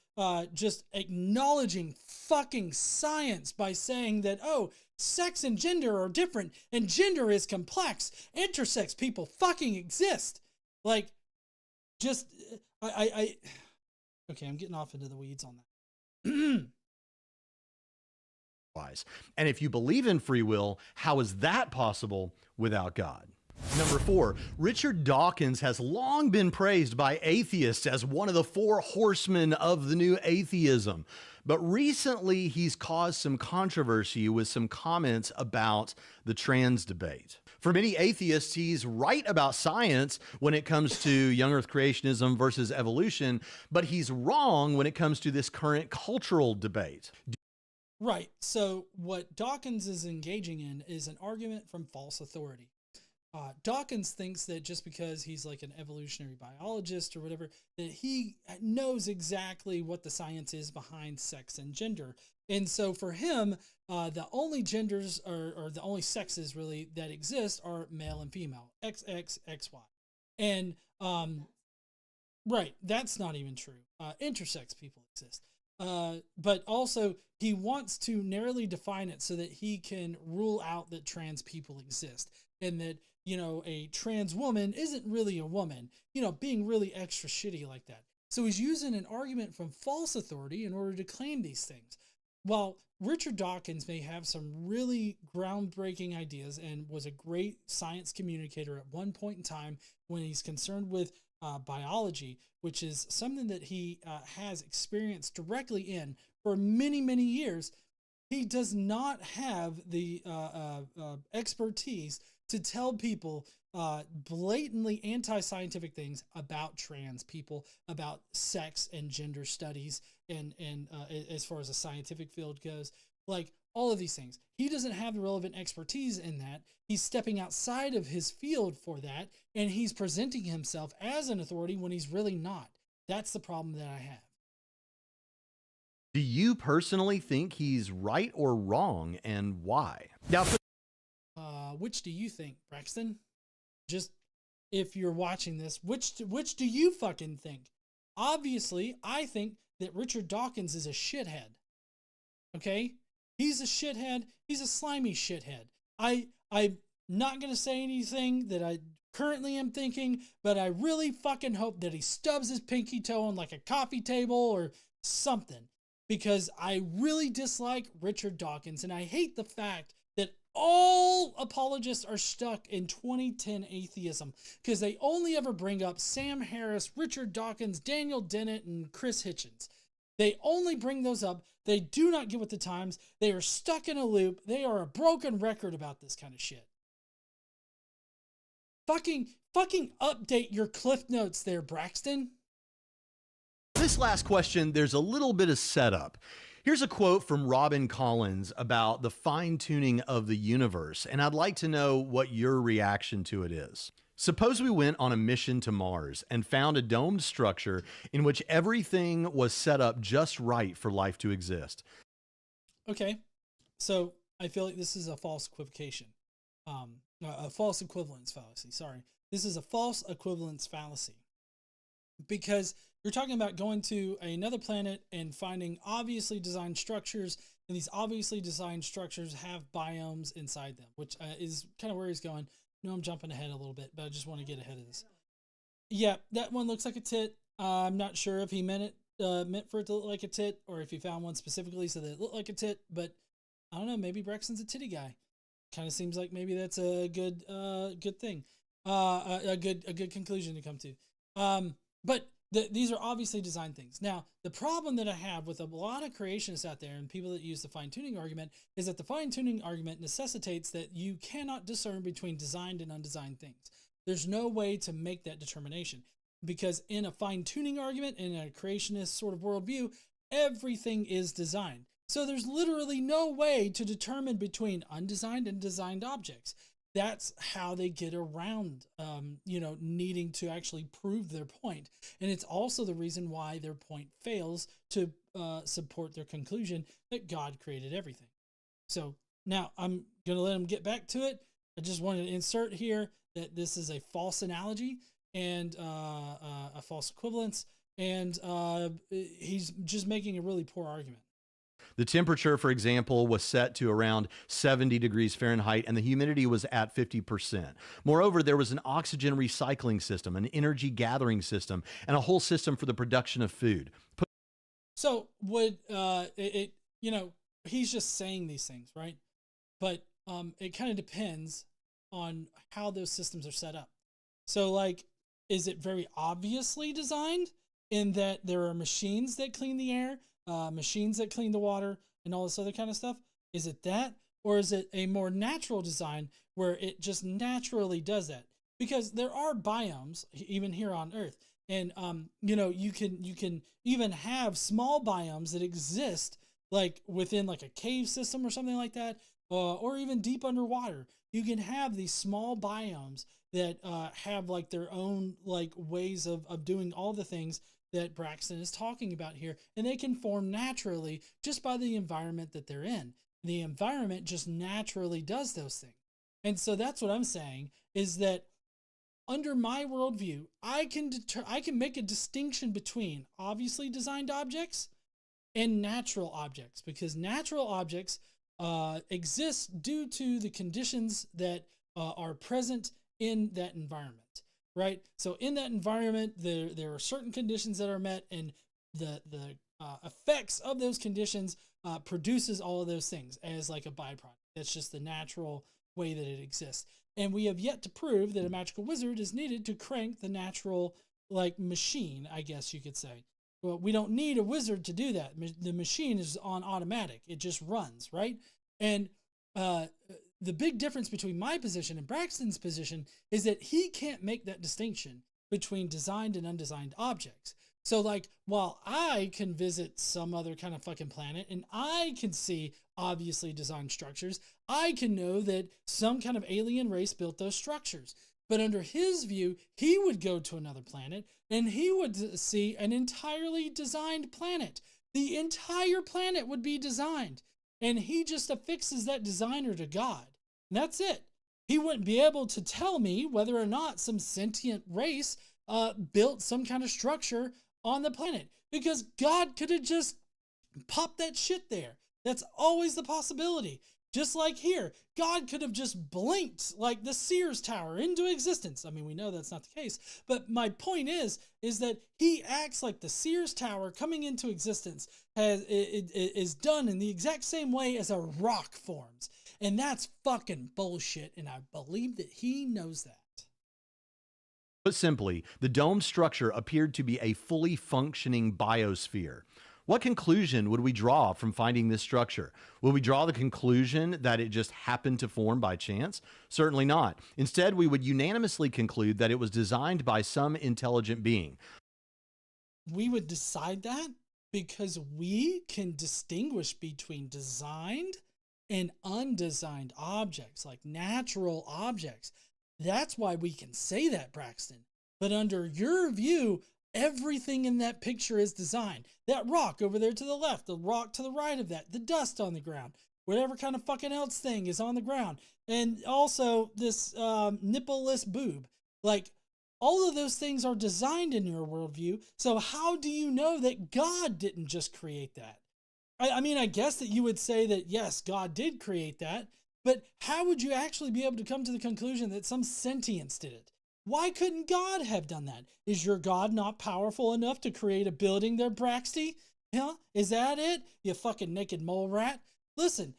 just acknowledging fucking science by saying that, oh, sex and gender are different and gender is complex. Intersex people fucking exist. Like, just, okay, I'm getting off into the weeds on that. And if you believe in free will, how is that possible without God? Number 4, Richard Dawkins has long been praised by atheists as one of the 4 horsemen of the new atheism. But recently he's caused some controversy with some comments about the trans debate. For many atheists, he's right about science when it comes to young earth creationism versus evolution, but he's wrong when it comes to this current cultural debate. Right. So what Dawkins is engaging in is an argument from false authority. Dawkins thinks that just because he's like an evolutionary biologist or whatever, that he knows exactly what the science is behind sex and gender. And so for him, the only genders or the only sexes really that exist are male and female, XX, XY. And right, that's not even true. Intersex people exist. but also he wants to narrowly define it so that he can rule out that trans people exist, and that, you know, a trans woman isn't really a woman, you know, being really extra shitty like that. So he's using an argument from false authority in order to claim these things. While Richard Dawkins may have some really groundbreaking ideas and was a great science communicator at one point in time when he's concerned with biology, which is something that he has experienced directly in for many, many years, he does not have the expertise to tell people blatantly anti-scientific things about trans people, about sex and gender studies, and as far as the scientific field goes, like all of these things. He doesn't have the relevant expertise in that. He's stepping outside of his field for that, and he's presenting himself as an authority when he's really not. That's the problem that I have. Do you personally think he's right or wrong, and why? Now, which do you think, Braxton? Just, if you're watching this, which do you fucking think? Obviously, I think that Richard Dawkins is a shithead. Okay? He's a shithead. He's a slimy shithead. I'm not going to say anything that I currently am thinking, but I really fucking hope that he stubs his pinky toe on like a coffee table or something, because I really dislike Richard Dawkins, and I hate the fact that all apologists are stuck in 2010 atheism because they only ever bring up Sam Harris, Richard Dawkins, Daniel Dennett, and Chris Hitchens. They only bring those up. They do not get with the times. They are stuck in a loop. They are a broken record about this kind of shit. Fucking update your Cliff Notes there, Braxton. This last question, there's a little bit of setup. Here's a quote from Robin Collins about the fine-tuning of the universe, and I'd like to know what your reaction to it is. Suppose we went on a mission to Mars and found a domed structure in which everything was set up just right for life to exist. Okay, so I feel like this is a false equivocation. A false equivalence fallacy, sorry. This is a false equivalence fallacy. Because you're talking about going to another planet and finding obviously designed structures, and these obviously designed structures have biomes inside them, which is kind of where he's going. No, I'm jumping ahead a little bit, but I just want to get ahead of this. Yeah, that one looks like a tit. I'm not sure if he meant for it to look like a tit, or if he found one specifically so that it looked like a tit, but I don't know, maybe Braxton's a titty guy. Kind of seems like maybe that's a good thing. A good conclusion to come to. But these are obviously designed things. Now, the problem that I have with a lot of creationists out there and people that use the fine-tuning argument is that the fine-tuning argument necessitates that you cannot discern between designed and undesigned things. There's no way to make that determination, because in a fine-tuning argument, in a creationist sort of worldview, everything is designed. So there's literally no way to determine between undesigned and designed objects. That's how they get around, needing to actually prove their point. And it's also the reason why their point fails to support their conclusion that God created everything. So now I'm going to let them get back to it. I just wanted to insert here that this is a false analogy and a false equivalence. And he's just making a really poor argument. The temperature, for example, was set to around 70 degrees Fahrenheit, and the humidity was at 50%. Moreover, there was an oxygen recycling system, an energy gathering system, and a whole system for the production of food. So would he's just saying these things, right? But it kind of depends on how those systems are set up. So, like, is it very obviously designed in that there are machines that clean the air, machines that clean the water, and all this other kind of stuff? Is it that, or is it a more natural design where it just naturally does that? Because there are biomes even here on Earth, and you can even have small biomes that exist like within like a cave system or something like that, or even deep underwater. You can have these small biomes that have like their own like ways of doing all the things that Braxton is talking about here, and they can form naturally just by the environment that they're in. The environment just naturally does those things. And so that's what I'm saying, is that under my worldview, I can make a distinction between obviously designed objects and natural objects, because natural objects exist due to the conditions that are present in that environment, right? So in that environment, there are certain conditions that are met, and the effects of those conditions produces all of those things as like a byproduct. That's just the natural way that it exists. And we have yet to prove that a magical wizard is needed to crank the natural like machine, I guess you could say. Well, we don't need a wizard to do that. The machine is on automatic. It just runs, right? And the big difference between my position and Braxton's position is that he can't make that distinction between designed and undesigned objects. So like, while I can visit some other kind of fucking planet and I can see obviously designed structures, I can know that some kind of alien race built those structures. But under his view, he would go to another planet and he would see an entirely designed planet. The entire planet would be designed. And he just affixes that designer to God. And that's it. He wouldn't be able to tell me whether or not some sentient race built some kind of structure on the planet, because God could have just popped that shit there. That's always the possibility. Just like here, God could have just blinked like the Sears Tower into existence. I mean, we know that's not the case, but my point is that he acts like the Sears Tower coming into existence is done in the exact same way as a rock forms. And that's fucking bullshit, and I believe that he knows that. Put simply, the domed structure appeared to be a fully functioning biosphere. What conclusion would we draw from finding this structure? Will we draw the conclusion that it just happened to form by chance? Certainly not. Instead, we would unanimously conclude that it was designed by some intelligent being. We would decide that because we can distinguish between designed and undesigned objects, like natural objects. That's why we can say that, Braxton. But under your view, everything in that picture is designed. That rock over there to the left, the rock to the right of that, the dust on the ground, whatever kind of fucking else thing is on the ground. And also this nippleless boob. Like, all of those things are designed in your worldview. So how do you know that God didn't just create that? I mean, I guess that you would say that, yes, God did create that. But how would you actually be able to come to the conclusion that some sentience did it? Why couldn't God have done that? Is your God not powerful enough to create a building there, Braxty? Huh? Is that it? You fucking naked mole rat. Listen,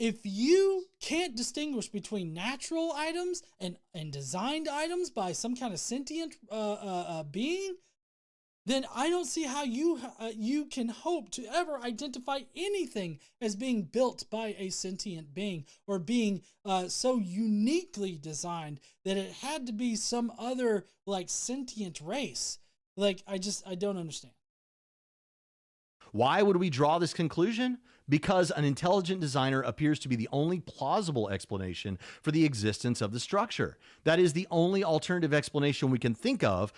if you can't distinguish between natural items and designed items by some kind of sentient being, then I don't see how you can hope to ever identify anything as being built by a sentient being or being so uniquely designed that it had to be some other like sentient race. Like, I don't understand. Why would we draw this conclusion? Because an intelligent designer appears to be the only plausible explanation for the existence of the structure. That is the only alternative explanation we can think of.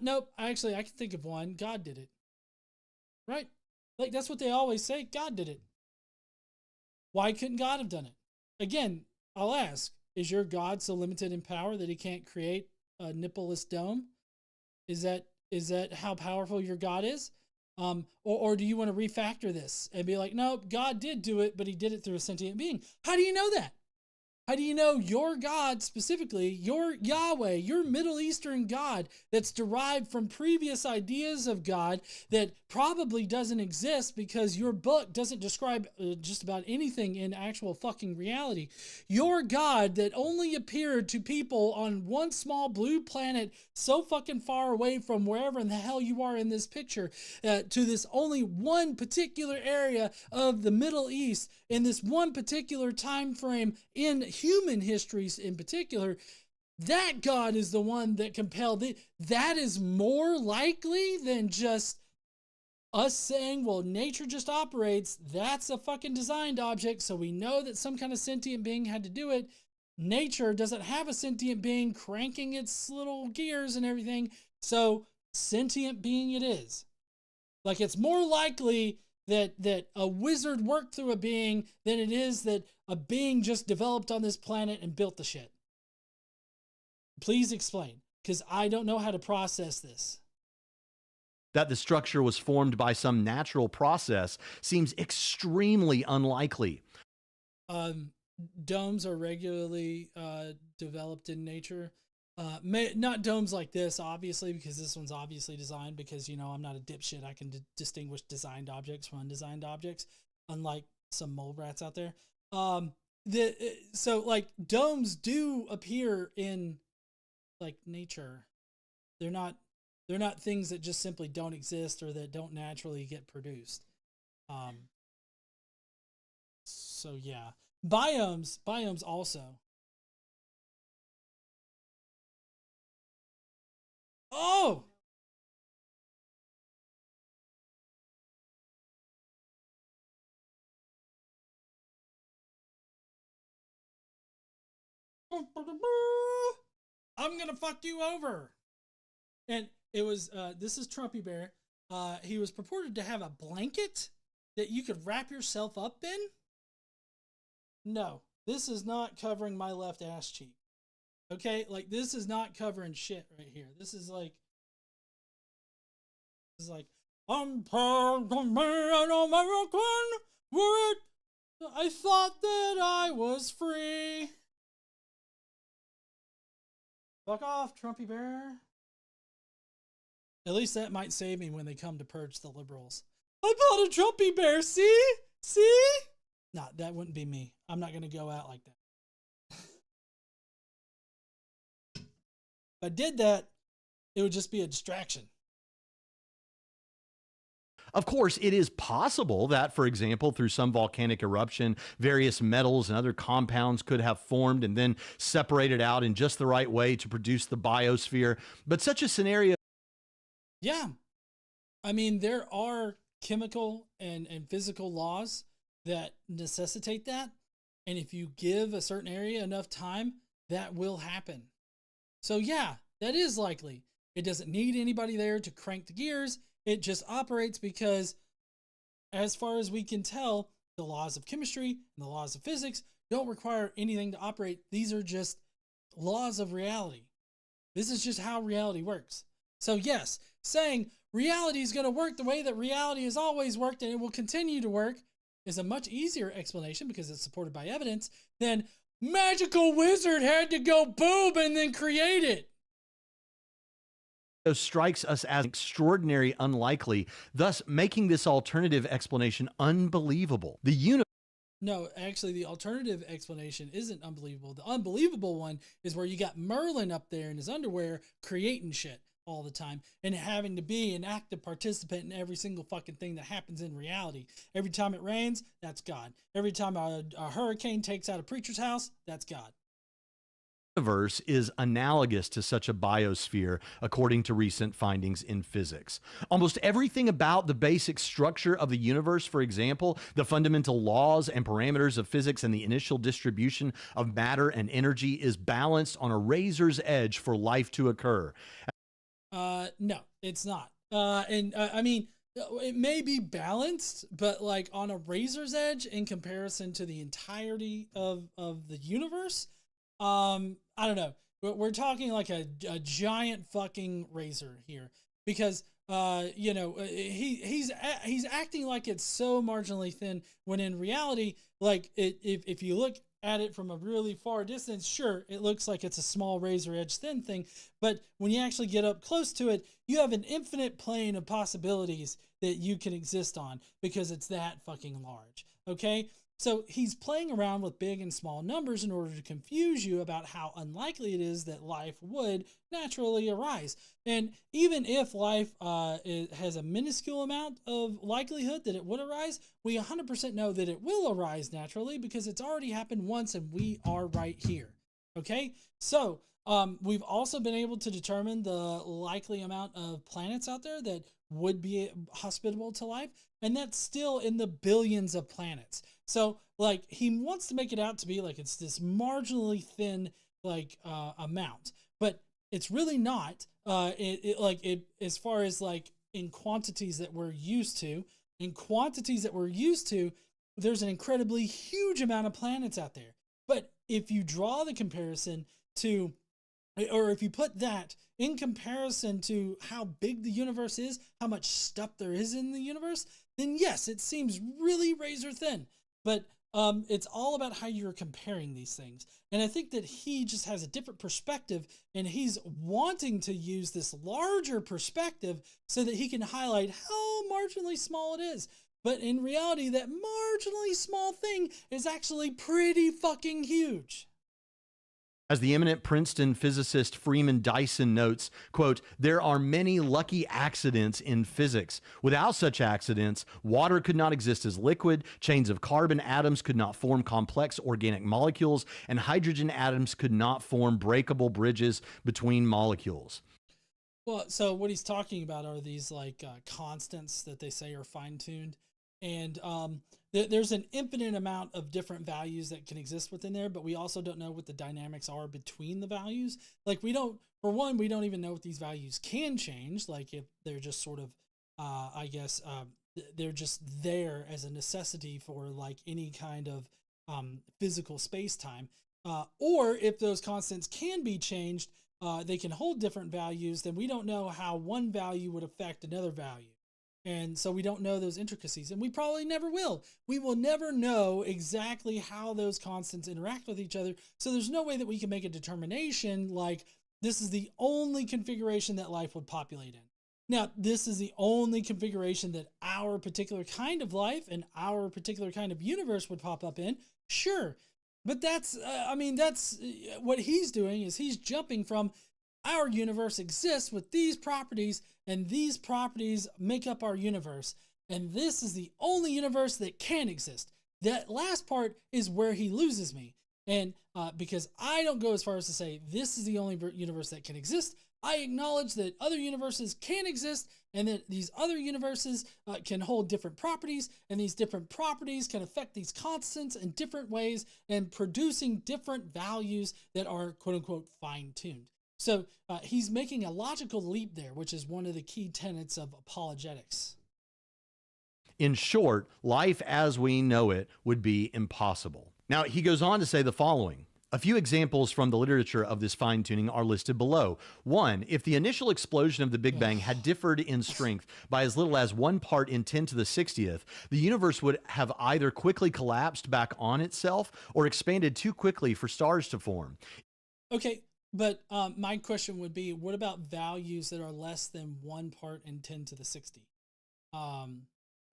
Nope. Actually, I can think of one. God did it. Right? Like, that's what they always say. God did it. Why couldn't God have done it? Again, I'll ask, is your God so limited in power that he can't create a nippleless dome? Is that how powerful your God is? Or do you want to refactor this and be like, no, God did do it, but he did it through a sentient being? How do you know that? How do you know your God specifically, your Yahweh, your Middle Eastern God that's derived from previous ideas of God that probably doesn't exist because your book doesn't describe just about anything in actual fucking reality? Your God that only appeared to people on one small blue planet so fucking far away from wherever in the hell you are in this picture to this only one particular area of the Middle East in this one particular time frame in human histories in particular, that God is the one that compelled it. That is more likely than just us saying, well, nature just operates. That's a fucking designed object, so we know that some kind of sentient being had to do it. Nature doesn't have a sentient being cranking its little gears and everything, so sentient being it is. Like, it's more likely that a wizard worked through a being than it is that a being just developed on this planet and built the shit. Please explain, because I don't know how to process this. that the structure was formed by some natural process seems extremely unlikely. Domes are regularly developed in nature. Not domes like this, obviously, because this one's obviously designed because, you know, I'm not a dipshit. I can distinguish designed objects from undesigned objects, unlike some mole rats out there. So like domes do appear in like nature. They're not things that just simply don't exist or that don't naturally get produced. So yeah, biomes also. Oh! I'm gonna fuck you over. And it was, this is Trumpy Bear. He was purported to have a blanket that you could wrap yourself up in. No, this is not covering my left ass cheek. Okay, like this is not covering shit right here. This is like I'm proud of an American. I thought that I was free. Fuck off, Trumpy Bear. At least that might save me when they come to purge the liberals. I bought a Trumpy Bear. See? Nah, that wouldn't be me. I'm not gonna go out like that. If I did that, it would just be a distraction. Of course, it is possible that, for example, through some volcanic eruption, various metals and other compounds could have formed and then separated out in just the right way to produce the biosphere. But such a scenario... Yeah. I mean, there are chemical and physical laws that necessitate that. And if you give a certain area enough time, that will happen. So yeah, that is likely. It doesn't need anybody there to crank the gears. It just operates because, as far as we can tell, the laws of chemistry and the laws of physics don't require anything to operate. These are just laws of reality. This is just how reality works. So yes, saying reality is going to work the way that reality has always worked and it will continue to work is a much easier explanation because it's supported by evidence than magical wizard had to go boom and then create it. Strikes us as extraordinary unlikely, thus making this alternative explanation unbelievable. No, actually, the alternative explanation isn't unbelievable. The unbelievable one is where you got Merlin up there in his underwear creating shit all the time and having to be an active participant in every single fucking thing that happens in reality. Every time it rains, that's God. Every time a hurricane takes out a preacher's house, that's God. Universe is analogous to such a biosphere, according to recent findings in physics. Almost everything about the basic structure of the universe, for example, the fundamental laws and parameters of physics and the initial distribution of matter and energy, is balanced on a razor's edge for life to occur. No, it's not. I mean, it may be balanced, but like on a razor's edge in comparison to the entirety of the universe, I don't know. We're talking like a giant fucking razor here because, you know, he's acting like it's so marginally thin when in reality, like if you look at it from a really far distance, sure, it looks like it's a small razor edge thin thing. But when you actually get up close to it, you have an infinite plane of possibilities that you can exist on because it's that fucking large. Okay. So he's playing around with big and small numbers in order to confuse you about how unlikely it is that life would naturally arise. And even if life has a minuscule amount of likelihood that it would arise, we 100% know that it will arise naturally because it's already happened once and we are right here. Okay? So we've also been able to determine the likely amount of planets out there that would be hospitable to life, and that's still in the billions of planets. So like he wants to make it out to be like it's this marginally thin like amount, but it's really not. As far as like in quantities that we're used to, there's an incredibly huge amount of planets out there. But if you draw the comparison to or if you put that in comparison to how big the universe is, how much stuff there is in the universe, then yes, it seems really razor thin. But it's all about how you're comparing these things. And I think that he just has a different perspective, and he's wanting to use this larger perspective so that he can highlight how marginally small it is. But in reality, that marginally small thing is actually pretty fucking huge. As the eminent Princeton physicist Freeman Dyson notes, quote, "There are many lucky accidents in physics. Without such accidents, water could not exist as liquid, chains of carbon atoms could not form complex organic molecules, and hydrogen atoms could not form breakable bridges between molecules." Well, so what he's talking about are these like constants that they say are fine-tuned. And there's an infinite amount of different values that can exist within there, but we also don't know what the dynamics are between the values. Like we don't even know if these values can change, like if they're just sort of, they're just there as a necessity for like any kind of physical space-time, or if those constants can be changed, they can hold different values, then we don't know how one value would affect another value. And so we don't know those intricacies, and we probably never will. We will never know exactly how those constants interact with each other. So there's no way that we can make a determination like this is the only configuration that life would populate in. Now, this is the only configuration that our particular kind of life and our particular kind of universe would pop up in. Sure. But that's what he's doing is he's jumping from our universe exists with these properties, and these properties make up our universe. And this is the only universe that can exist. That last part is where he loses me. And because I don't go as far as to say this is the only universe that can exist, I acknowledge that other universes can exist, and that these other universes can hold different properties, and these different properties can affect these constants in different ways and producing different values that are quote unquote fine-tuned. So he's making a logical leap there, which is one of the key tenets of apologetics. In short, life as we know it would be impossible. Now, he goes on to say the following. A few examples from the literature of this fine-tuning are listed below. 1, if the initial explosion of the Big Bang had differed in strength by as little as 1 part in 10 to the 60th, the universe would have either quickly collapsed back on itself or expanded too quickly for stars to form. Okay. But my question would be, what about values that are less than 1 part in 10 to the 60?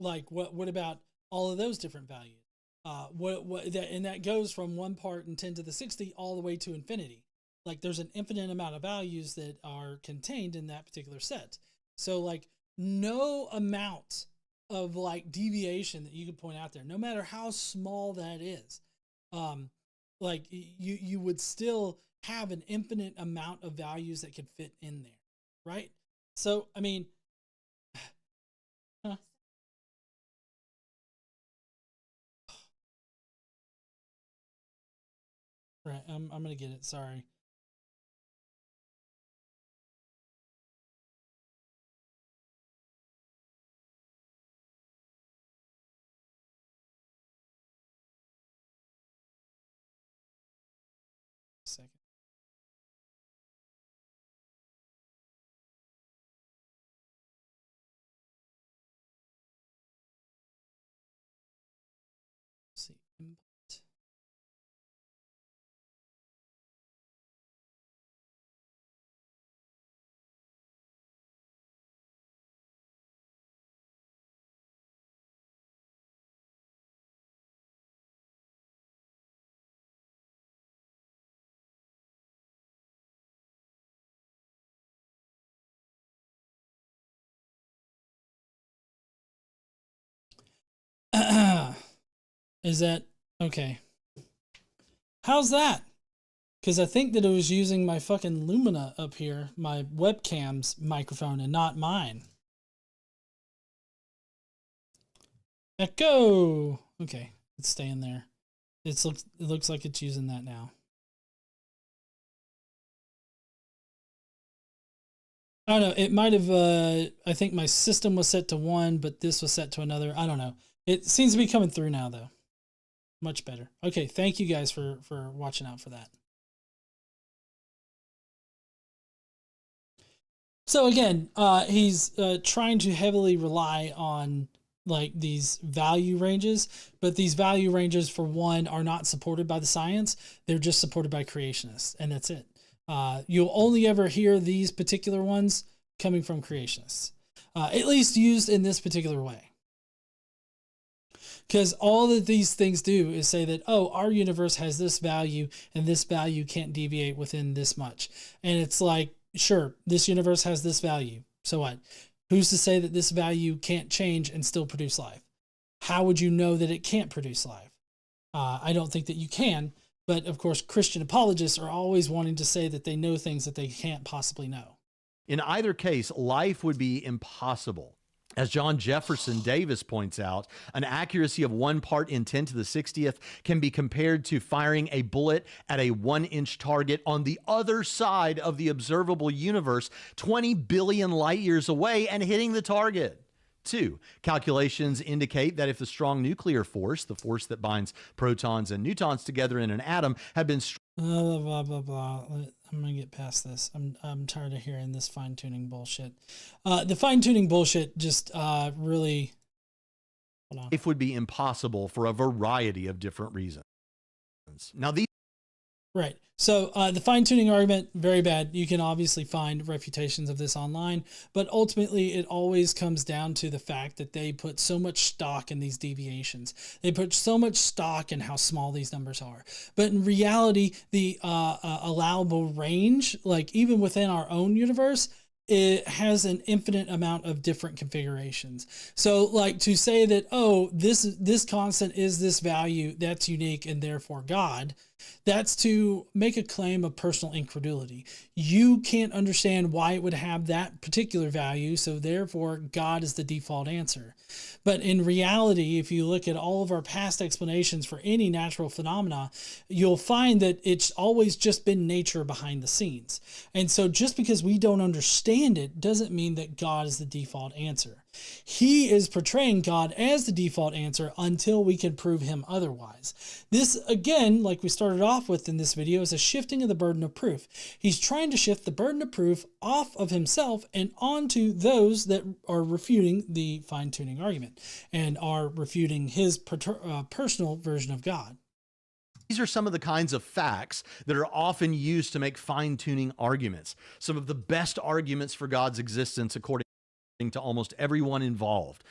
Like what about all of those different values? That goes from 1 part in 10 to the 60 all the way to infinity. Like there's an infinite amount of values that are contained in that particular set. So like no amount of like deviation that you could point out there, no matter how small that is, like you would still have an infinite amount of values that could fit in there, right? So, I mean, right, I'm going to get it, sorry. Second. See, input. Is that okay? How's that? Because I think that it was using my fucking Lumina up here, my webcam's microphone, and not mine. Echo. Okay, it's staying there. It looks like it's using that now. I don't know. It might have. I think my system was set to 1, but this was set to another. I don't know. It seems to be coming through now, though. Much better. Okay, thank you guys for watching out for that. So again, he's trying to heavily rely on like these value ranges, but these value ranges, for one, are not supported by the science. They're just supported by creationists, and that's it. You'll only ever hear these particular ones coming from creationists, at least used in this particular way. Because all that these things do is say that, oh, our universe has this value and this value can't deviate within this much. And it's like, sure, this universe has this value. So what? Who's to say that this value can't change and still produce life? How would you know that it can't produce life? I don't think that you can. But of course, Christian apologists are always wanting to say that they know things that they can't possibly know. In either case, life would be impossible. As John Jefferson Davis points out, an accuracy of 1 part in 10 to the 60th can be compared to firing a bullet at a 1-inch target on the other side of the observable universe, 20 billion light years away, and hitting the target. 2, calculations indicate that if the strong nuclear force, the force that binds protons and neutrons together in an atom, had been blah, blah, blah, blah. I'm going to get past this. I'm tired of hearing this fine-tuning bullshit. The fine-tuning bullshit just really... Hold on. Life would be impossible for a variety of different reasons. Now, these... Right. So the fine-tuning argument, very bad. You can obviously find refutations of this online, but ultimately it always comes down to the fact that they put so much stock in these deviations. They put so much stock in how small these numbers are. But in reality, the allowable range, like even within our own universe, it has an infinite amount of different configurations. So like to say that, oh, this constant is this value, that's unique and therefore God, that's to make a claim of personal incredulity. You can't understand why it would have that particular value, so therefore God is the default answer. But in reality, if you look at all of our past explanations for any natural phenomena, you'll find that it's always just been nature behind the scenes. And so just because we don't understand it doesn't mean that God is the default answer. He is portraying God as the default answer until we can prove him otherwise. This, again, like we started off with in this video, is a shifting of the burden of proof. He's trying to shift the burden of proof off of himself and onto those that are refuting the fine-tuning argument and are refuting his personal version of God. These are some of the kinds of facts that are often used to make fine-tuning arguments. Some of the best arguments for God's existence according to almost everyone involved.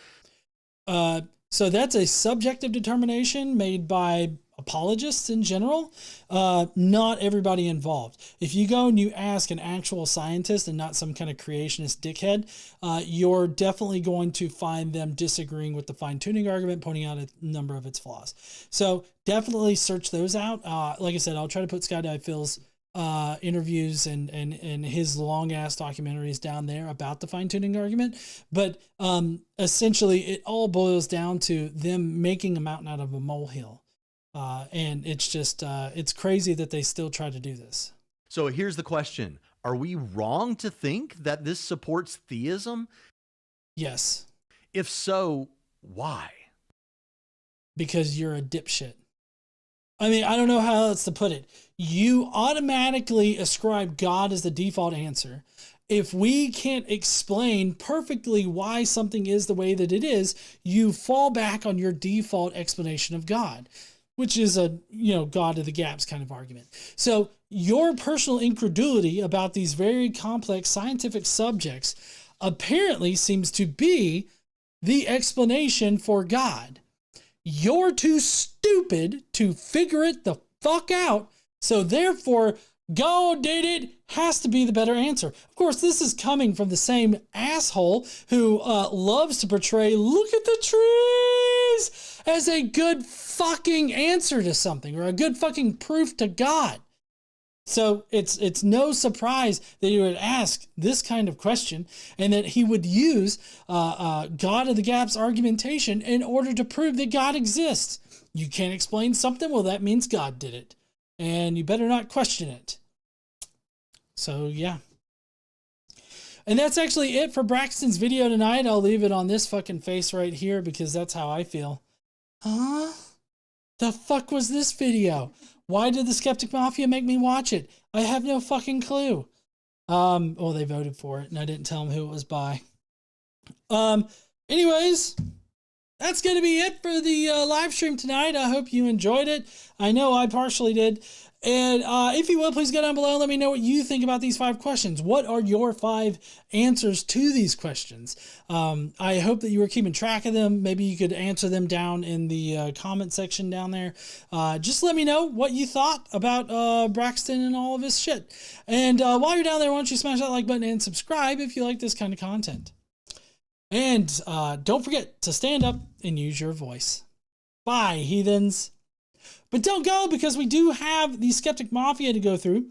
So that's a subjective determination made by apologists in general, not everybody involved. If you go and you ask an actual scientist and not some kind of creationist dickhead, you're definitely going to find them disagreeing with the fine-tuning argument, pointing out a number of its flaws. So definitely search those out. Like I said, I'll try to put Skydive Phil's interviews and his long ass documentaries down there about the fine-tuning argument. But essentially it all boils down to them making a mountain out of a molehill. And it's just, it's crazy that they still try to do this. So here's the question. Are we wrong to think that this supports theism? Yes. If so, why? Because you're a dipshit. I mean, I don't know how else to put it. You automatically ascribe God as the default answer. If we can't explain perfectly why something is the way that it is, you fall back on your default explanation of God, which is a, God of the gaps kind of argument. So your personal incredulity about these very complex scientific subjects apparently seems to be the explanation for God. You're too stupid to figure it the fuck out. So therefore, God did it has to be the better answer. Of course, this is coming from the same asshole who loves to portray, look at the trees, as a good fucking answer to something or a good fucking proof to God. So it's no surprise that he would ask this kind of question and that he would use God of the gaps argumentation in order to prove that God exists. You can't explain something? Well, that means God did it. And you better not question it. So, yeah. And that's actually it for Braxton's video tonight. I'll leave it on this fucking face right here because that's how I feel. Huh? The fuck was this video? Why did the Skeptic Mafia make me watch it? I have no fucking clue. Well, they voted for it, and I didn't tell them who it was by. Anyways, that's going to be it for the live stream tonight. I hope you enjoyed it. I know I partially did. And if you will, please go down below and let me know what you think about these 5 questions. What are your 5 answers to these questions? I hope that you were keeping track of them. Maybe you could answer them down in the comment section down there. Just let me know what you thought about Braxton and all of his shit. And while you're down there, why don't you smash that like button and subscribe if you like this kind of content. And don't forget to stand up and use your voice. Bye, heathens. But don't go, because we do have the Skeptic Mafia to go through.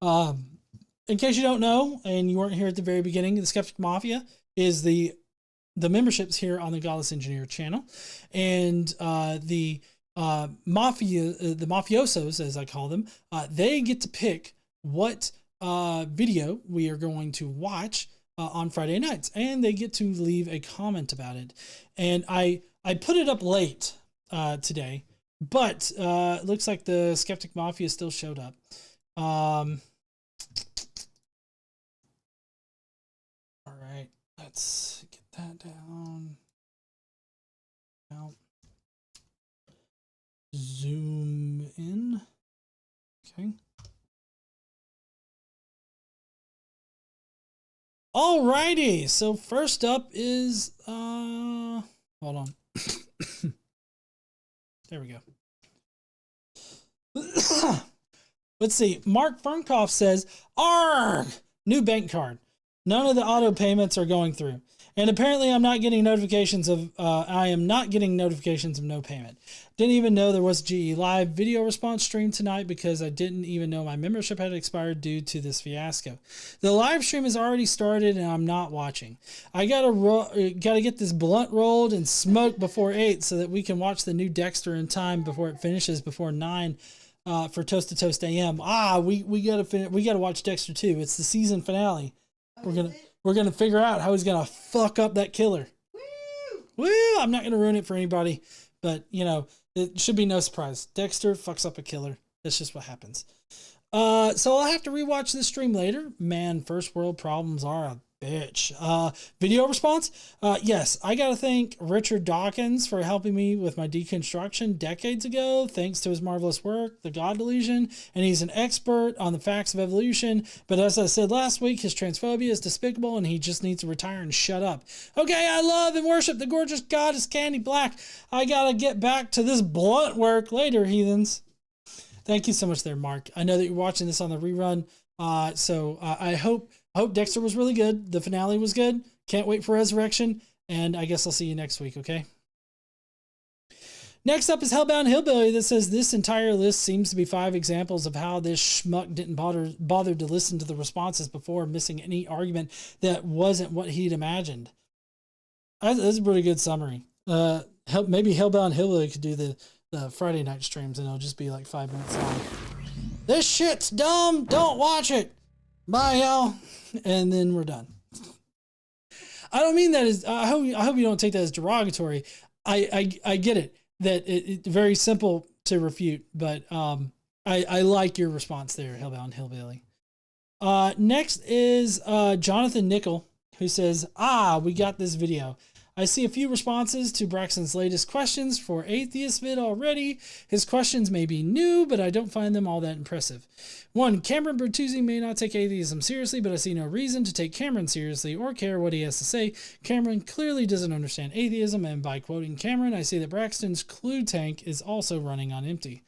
In case you don't know, and you weren't here at the very beginning, the Skeptic Mafia is the memberships here on the Godless Engineer channel. And the mafiosos, as I call them, they get to pick what video we are going to watch on Friday nights. And they get to leave a comment about it. And I put it up late today. But it looks like the Skeptic Mafia still showed up. All right, let's get that down. Now, zoom in. Okay. All righty. So first up is hold on. There we go. Let's see. Mark Fernkoff says, "Arg! New bank card. None of the auto payments are going through, and apparently I'm not getting notifications of. I am not getting notifications of no payment. Didn't even know there was GE Live video response stream tonight because I didn't even know my membership had expired due to this fiasco. The live stream has already started and I'm not watching. I gotta get this blunt rolled and smoked before 8 so that we can watch the new Dexter in time before it finishes before 9 for Toast to Toast AM. We gotta watch Dexter too. It's the season finale. We're gonna figure out how he's gonna fuck up that killer. Woo! I'm not gonna ruin it for anybody, but you know. It should be no surprise. Dexter fucks up a killer. That's just what happens. So I'll have to rewatch this stream later. Man, first world problems are a bitch. Video response? Yes, I gotta thank Richard Dawkins for helping me with my deconstruction decades ago, thanks to his marvelous work, The God Delusion, and he's an expert on the facts of evolution, but as I said last week, his transphobia is despicable and he just needs to retire and shut up. Okay, I love and worship the gorgeous goddess Candy Black. I gotta get back to this blunt work later, heathens. Thank you so much there, Mark. I know that you're watching this on the rerun, so I hope Dexter was really good. The finale was good. Can't wait for Resurrection. And I guess I'll see you next week, okay? Next up is Hellbound Hillbilly that says, this entire list seems to be 5 examples of how this schmuck didn't bother to listen to the responses before, missing any argument that wasn't what he'd imagined. That's a pretty good summary. Maybe Hellbound Hillbilly could do the Friday night streams and it'll just be like 5 minutes long. This shit's dumb. Don't watch it. Bye, y'all. And then we're done. I don't mean that as, I hope you don't take that as derogatory. I get it, that it's very simple to refute, but I like your response there, Hellbound Hillbilly. Next is Jonathan Nickel, who says, we got this video. I see a few responses to Braxton's latest questions for Atheist vid already. His questions may be new, but I don't find them all that impressive. 1. Cameron Bertuzzi may not take atheism seriously, but I see no reason to take Cameron seriously or care what he has to say. Cameron clearly doesn't understand atheism, and by quoting Cameron, I see that Braxton's clue tank is also running on empty.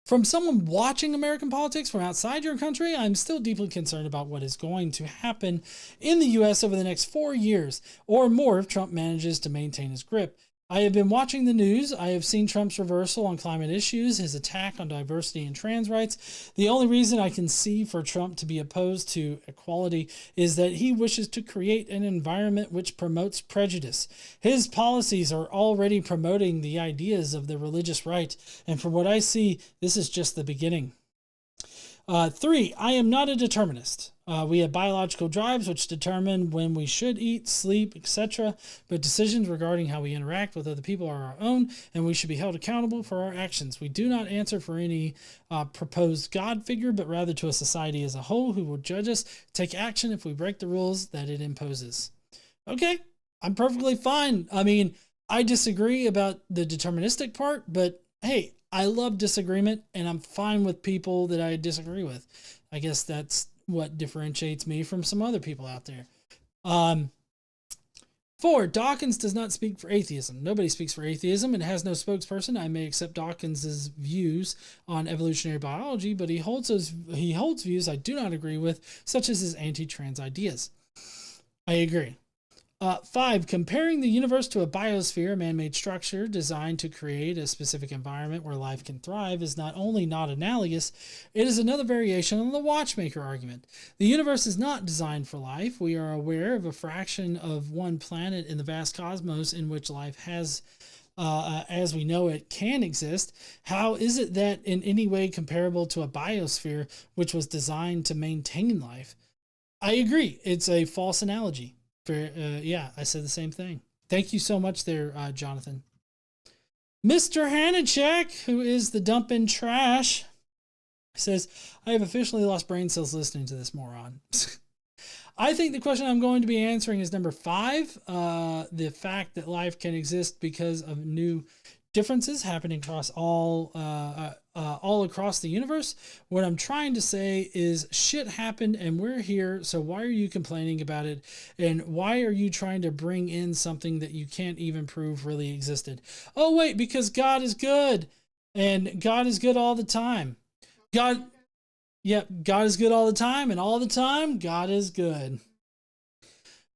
From someone watching American politics from outside your country, I'm still deeply concerned about what is going to happen in the U.S. over the next 4 years or more if Trump manages to maintain his grip. I have been watching the news. I have seen Trump's reversal on climate issues, his attack on diversity and trans rights. The only reason I can see for Trump to be opposed to equality is that he wishes to create an environment which promotes prejudice. His policies are already promoting the ideas of the religious right, and from what I see, this is just the beginning. 3, I am not a determinist. We have biological drives which determine when we should eat, sleep, etc. But decisions regarding how we interact with other people are our own, and we should be held accountable for our actions. We do not answer for any proposed God figure, but rather to a society as a whole who will judge us, take action if we break the rules that it imposes. Okay, I'm perfectly fine. I mean, I disagree about the deterministic part, but hey, I love disagreement, and I'm fine with people that I disagree with. I guess that's what differentiates me from some other people out there. 4, Dawkins does not speak for atheism. Nobody speaks for atheism and has no spokesperson. I may accept Dawkins's views on evolutionary biology, but he holds views I do not agree with, such as his anti-trans ideas. I agree. 5, comparing the universe to a biosphere, a man-made structure designed to create a specific environment where life can thrive, is not only not analogous, it is another variation on the watchmaker argument. The universe is not designed for life. We are aware of a fraction of one planet in the vast cosmos in which life has, as we know it, can exist. How is it that in any way comparable to a biosphere which was designed to maintain life? I agree. It's a false analogy. Yeah, I said the same thing. Thank you so much there, Jonathan. Mr. Hanachek, who is the dumping trash, says, I have officially lost brain cells listening to this moron. I think the question I'm going to be answering is number 5, the fact that life can exist because of new differences happening across all across the universe. What I'm trying to say is shit happened and we're here, so why are you complaining about it? And why are you trying to bring in something that you can't even prove really existed? Oh wait, because God is good, and God is good all the time. God is good all the time, and all the time God is good.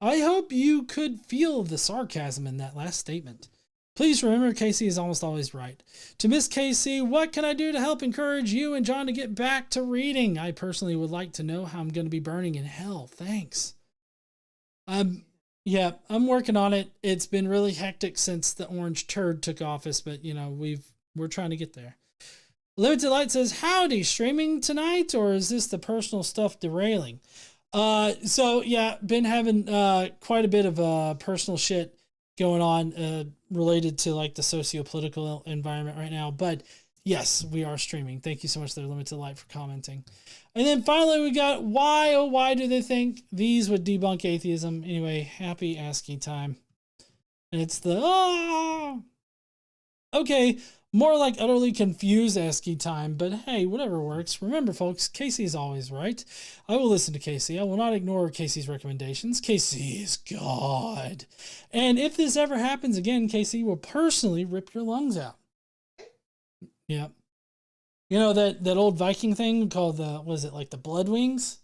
I hope you could feel the sarcasm in that last statement. Please remember, Casey is almost always right. To Miss Casey, what can I do to help encourage you and John to get back to reading? I personally would like to know how I'm going to be burning in hell. Thanks. I'm working on it. It's been really hectic since the orange turd took office, but we're trying to get there. Limited Light says, howdy, streaming tonight, or is this the personal stuff derailing? Been having quite a bit of personal shit going on related to like the socio-political environment right now, but yes, we are streaming. Thank you so much there, Limited Light, for commenting. And then finally we got why do they think these would debunk atheism? Anyway, happy ASCII time. And it's the okay, more like utterly confused ASCII time, but hey, whatever works. Remember, folks, Casey is always right. I will listen to Casey. I will not ignore Casey's recommendations. Casey is God. And if this ever happens again, Casey will personally rip your lungs out. Yeah. You know that old Viking thing called the blood wings?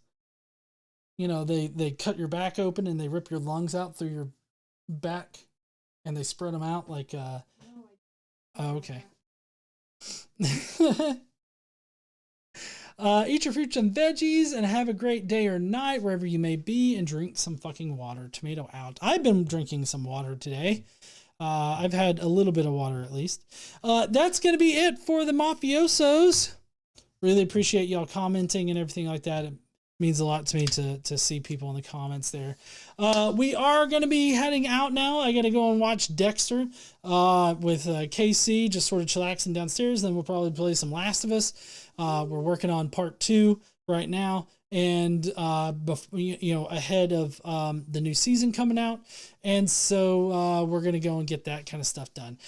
They cut your back open and they rip your lungs out through your back and they spread them out like okay. Eat your fruits and veggies and have a great day or night wherever you may be, and drink some fucking water. Tomato out. I've been drinking some water today. I've had a little bit of water at least. That's going to be it for the mafiosos. Really appreciate y'all commenting and everything like that. It means a lot to me to see people in the comments there. We are going to be heading out now. I got to go and watch Dexter with KC, just sort of chillaxing downstairs. Then we'll probably play some Last of Us. We're working on part 2 right now, and ahead of the new season coming out. And so we're going to go and get that kind of stuff done.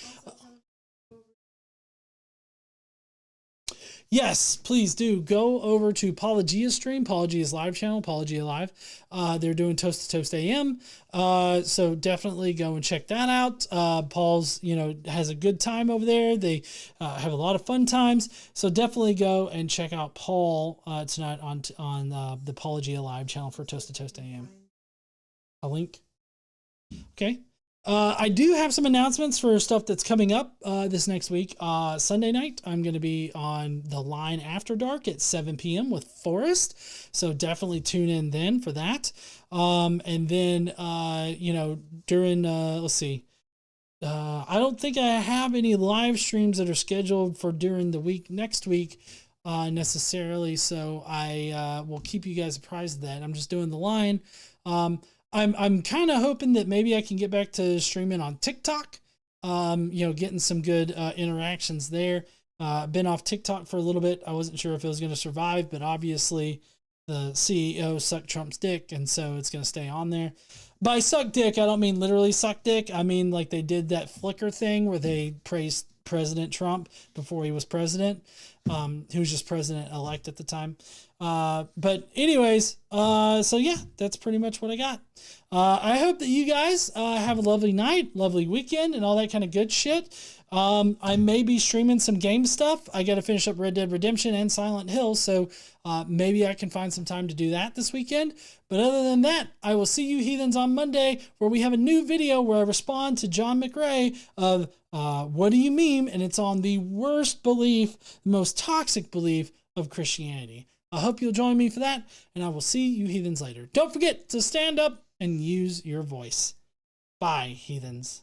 Yes, please do go over to Paulogia's stream, Paulogia's live channel, Paulogia Live. They're doing Toast to Toast AM. So definitely go and check that out. Paul's, has a good time over there. They have a lot of fun times. So definitely go and check out Paul tonight on the Paulogia Live channel for Toast to Toast AM. A link. Okay. I do have some announcements for stuff that's coming up this next week. Sunday night, I'm going to be on the line after dark at 7 p.m. with Forrest. So definitely tune in then for that. And then, during, let's see. I don't think I have any live streams that are scheduled for during the week next week. necessarily, so I will keep you guys apprised of that. I'm just doing the line. I'm kind of hoping that maybe I can get back to streaming on TikTok. Getting some good interactions there. Been off TikTok for a little bit. I wasn't sure if it was going to survive, but obviously the CEO sucked Trump's dick, and so it's going to stay on there. By suck dick, I don't mean literally suck dick. I mean like they did that Flickr thing where they praised President Trump before he was president. He was just president-elect at the time. But anyways, so yeah, that's pretty much what I got. I hope that you guys have a lovely night, lovely weekend, and all that kind of good shit. I may be streaming some game stuff. I got to finish up Red Dead Redemption and Silent Hill, so maybe I can find some time to do that this weekend. But other than that, I will see you heathens on Monday, where we have a new video where I respond to John McRae of What Do You Meme? And it's on the worst belief, the most toxic belief of Christianity. I hope you'll join me for that, and I will see you heathens later. Don't forget to stand up and use your voice. Bye, heathens.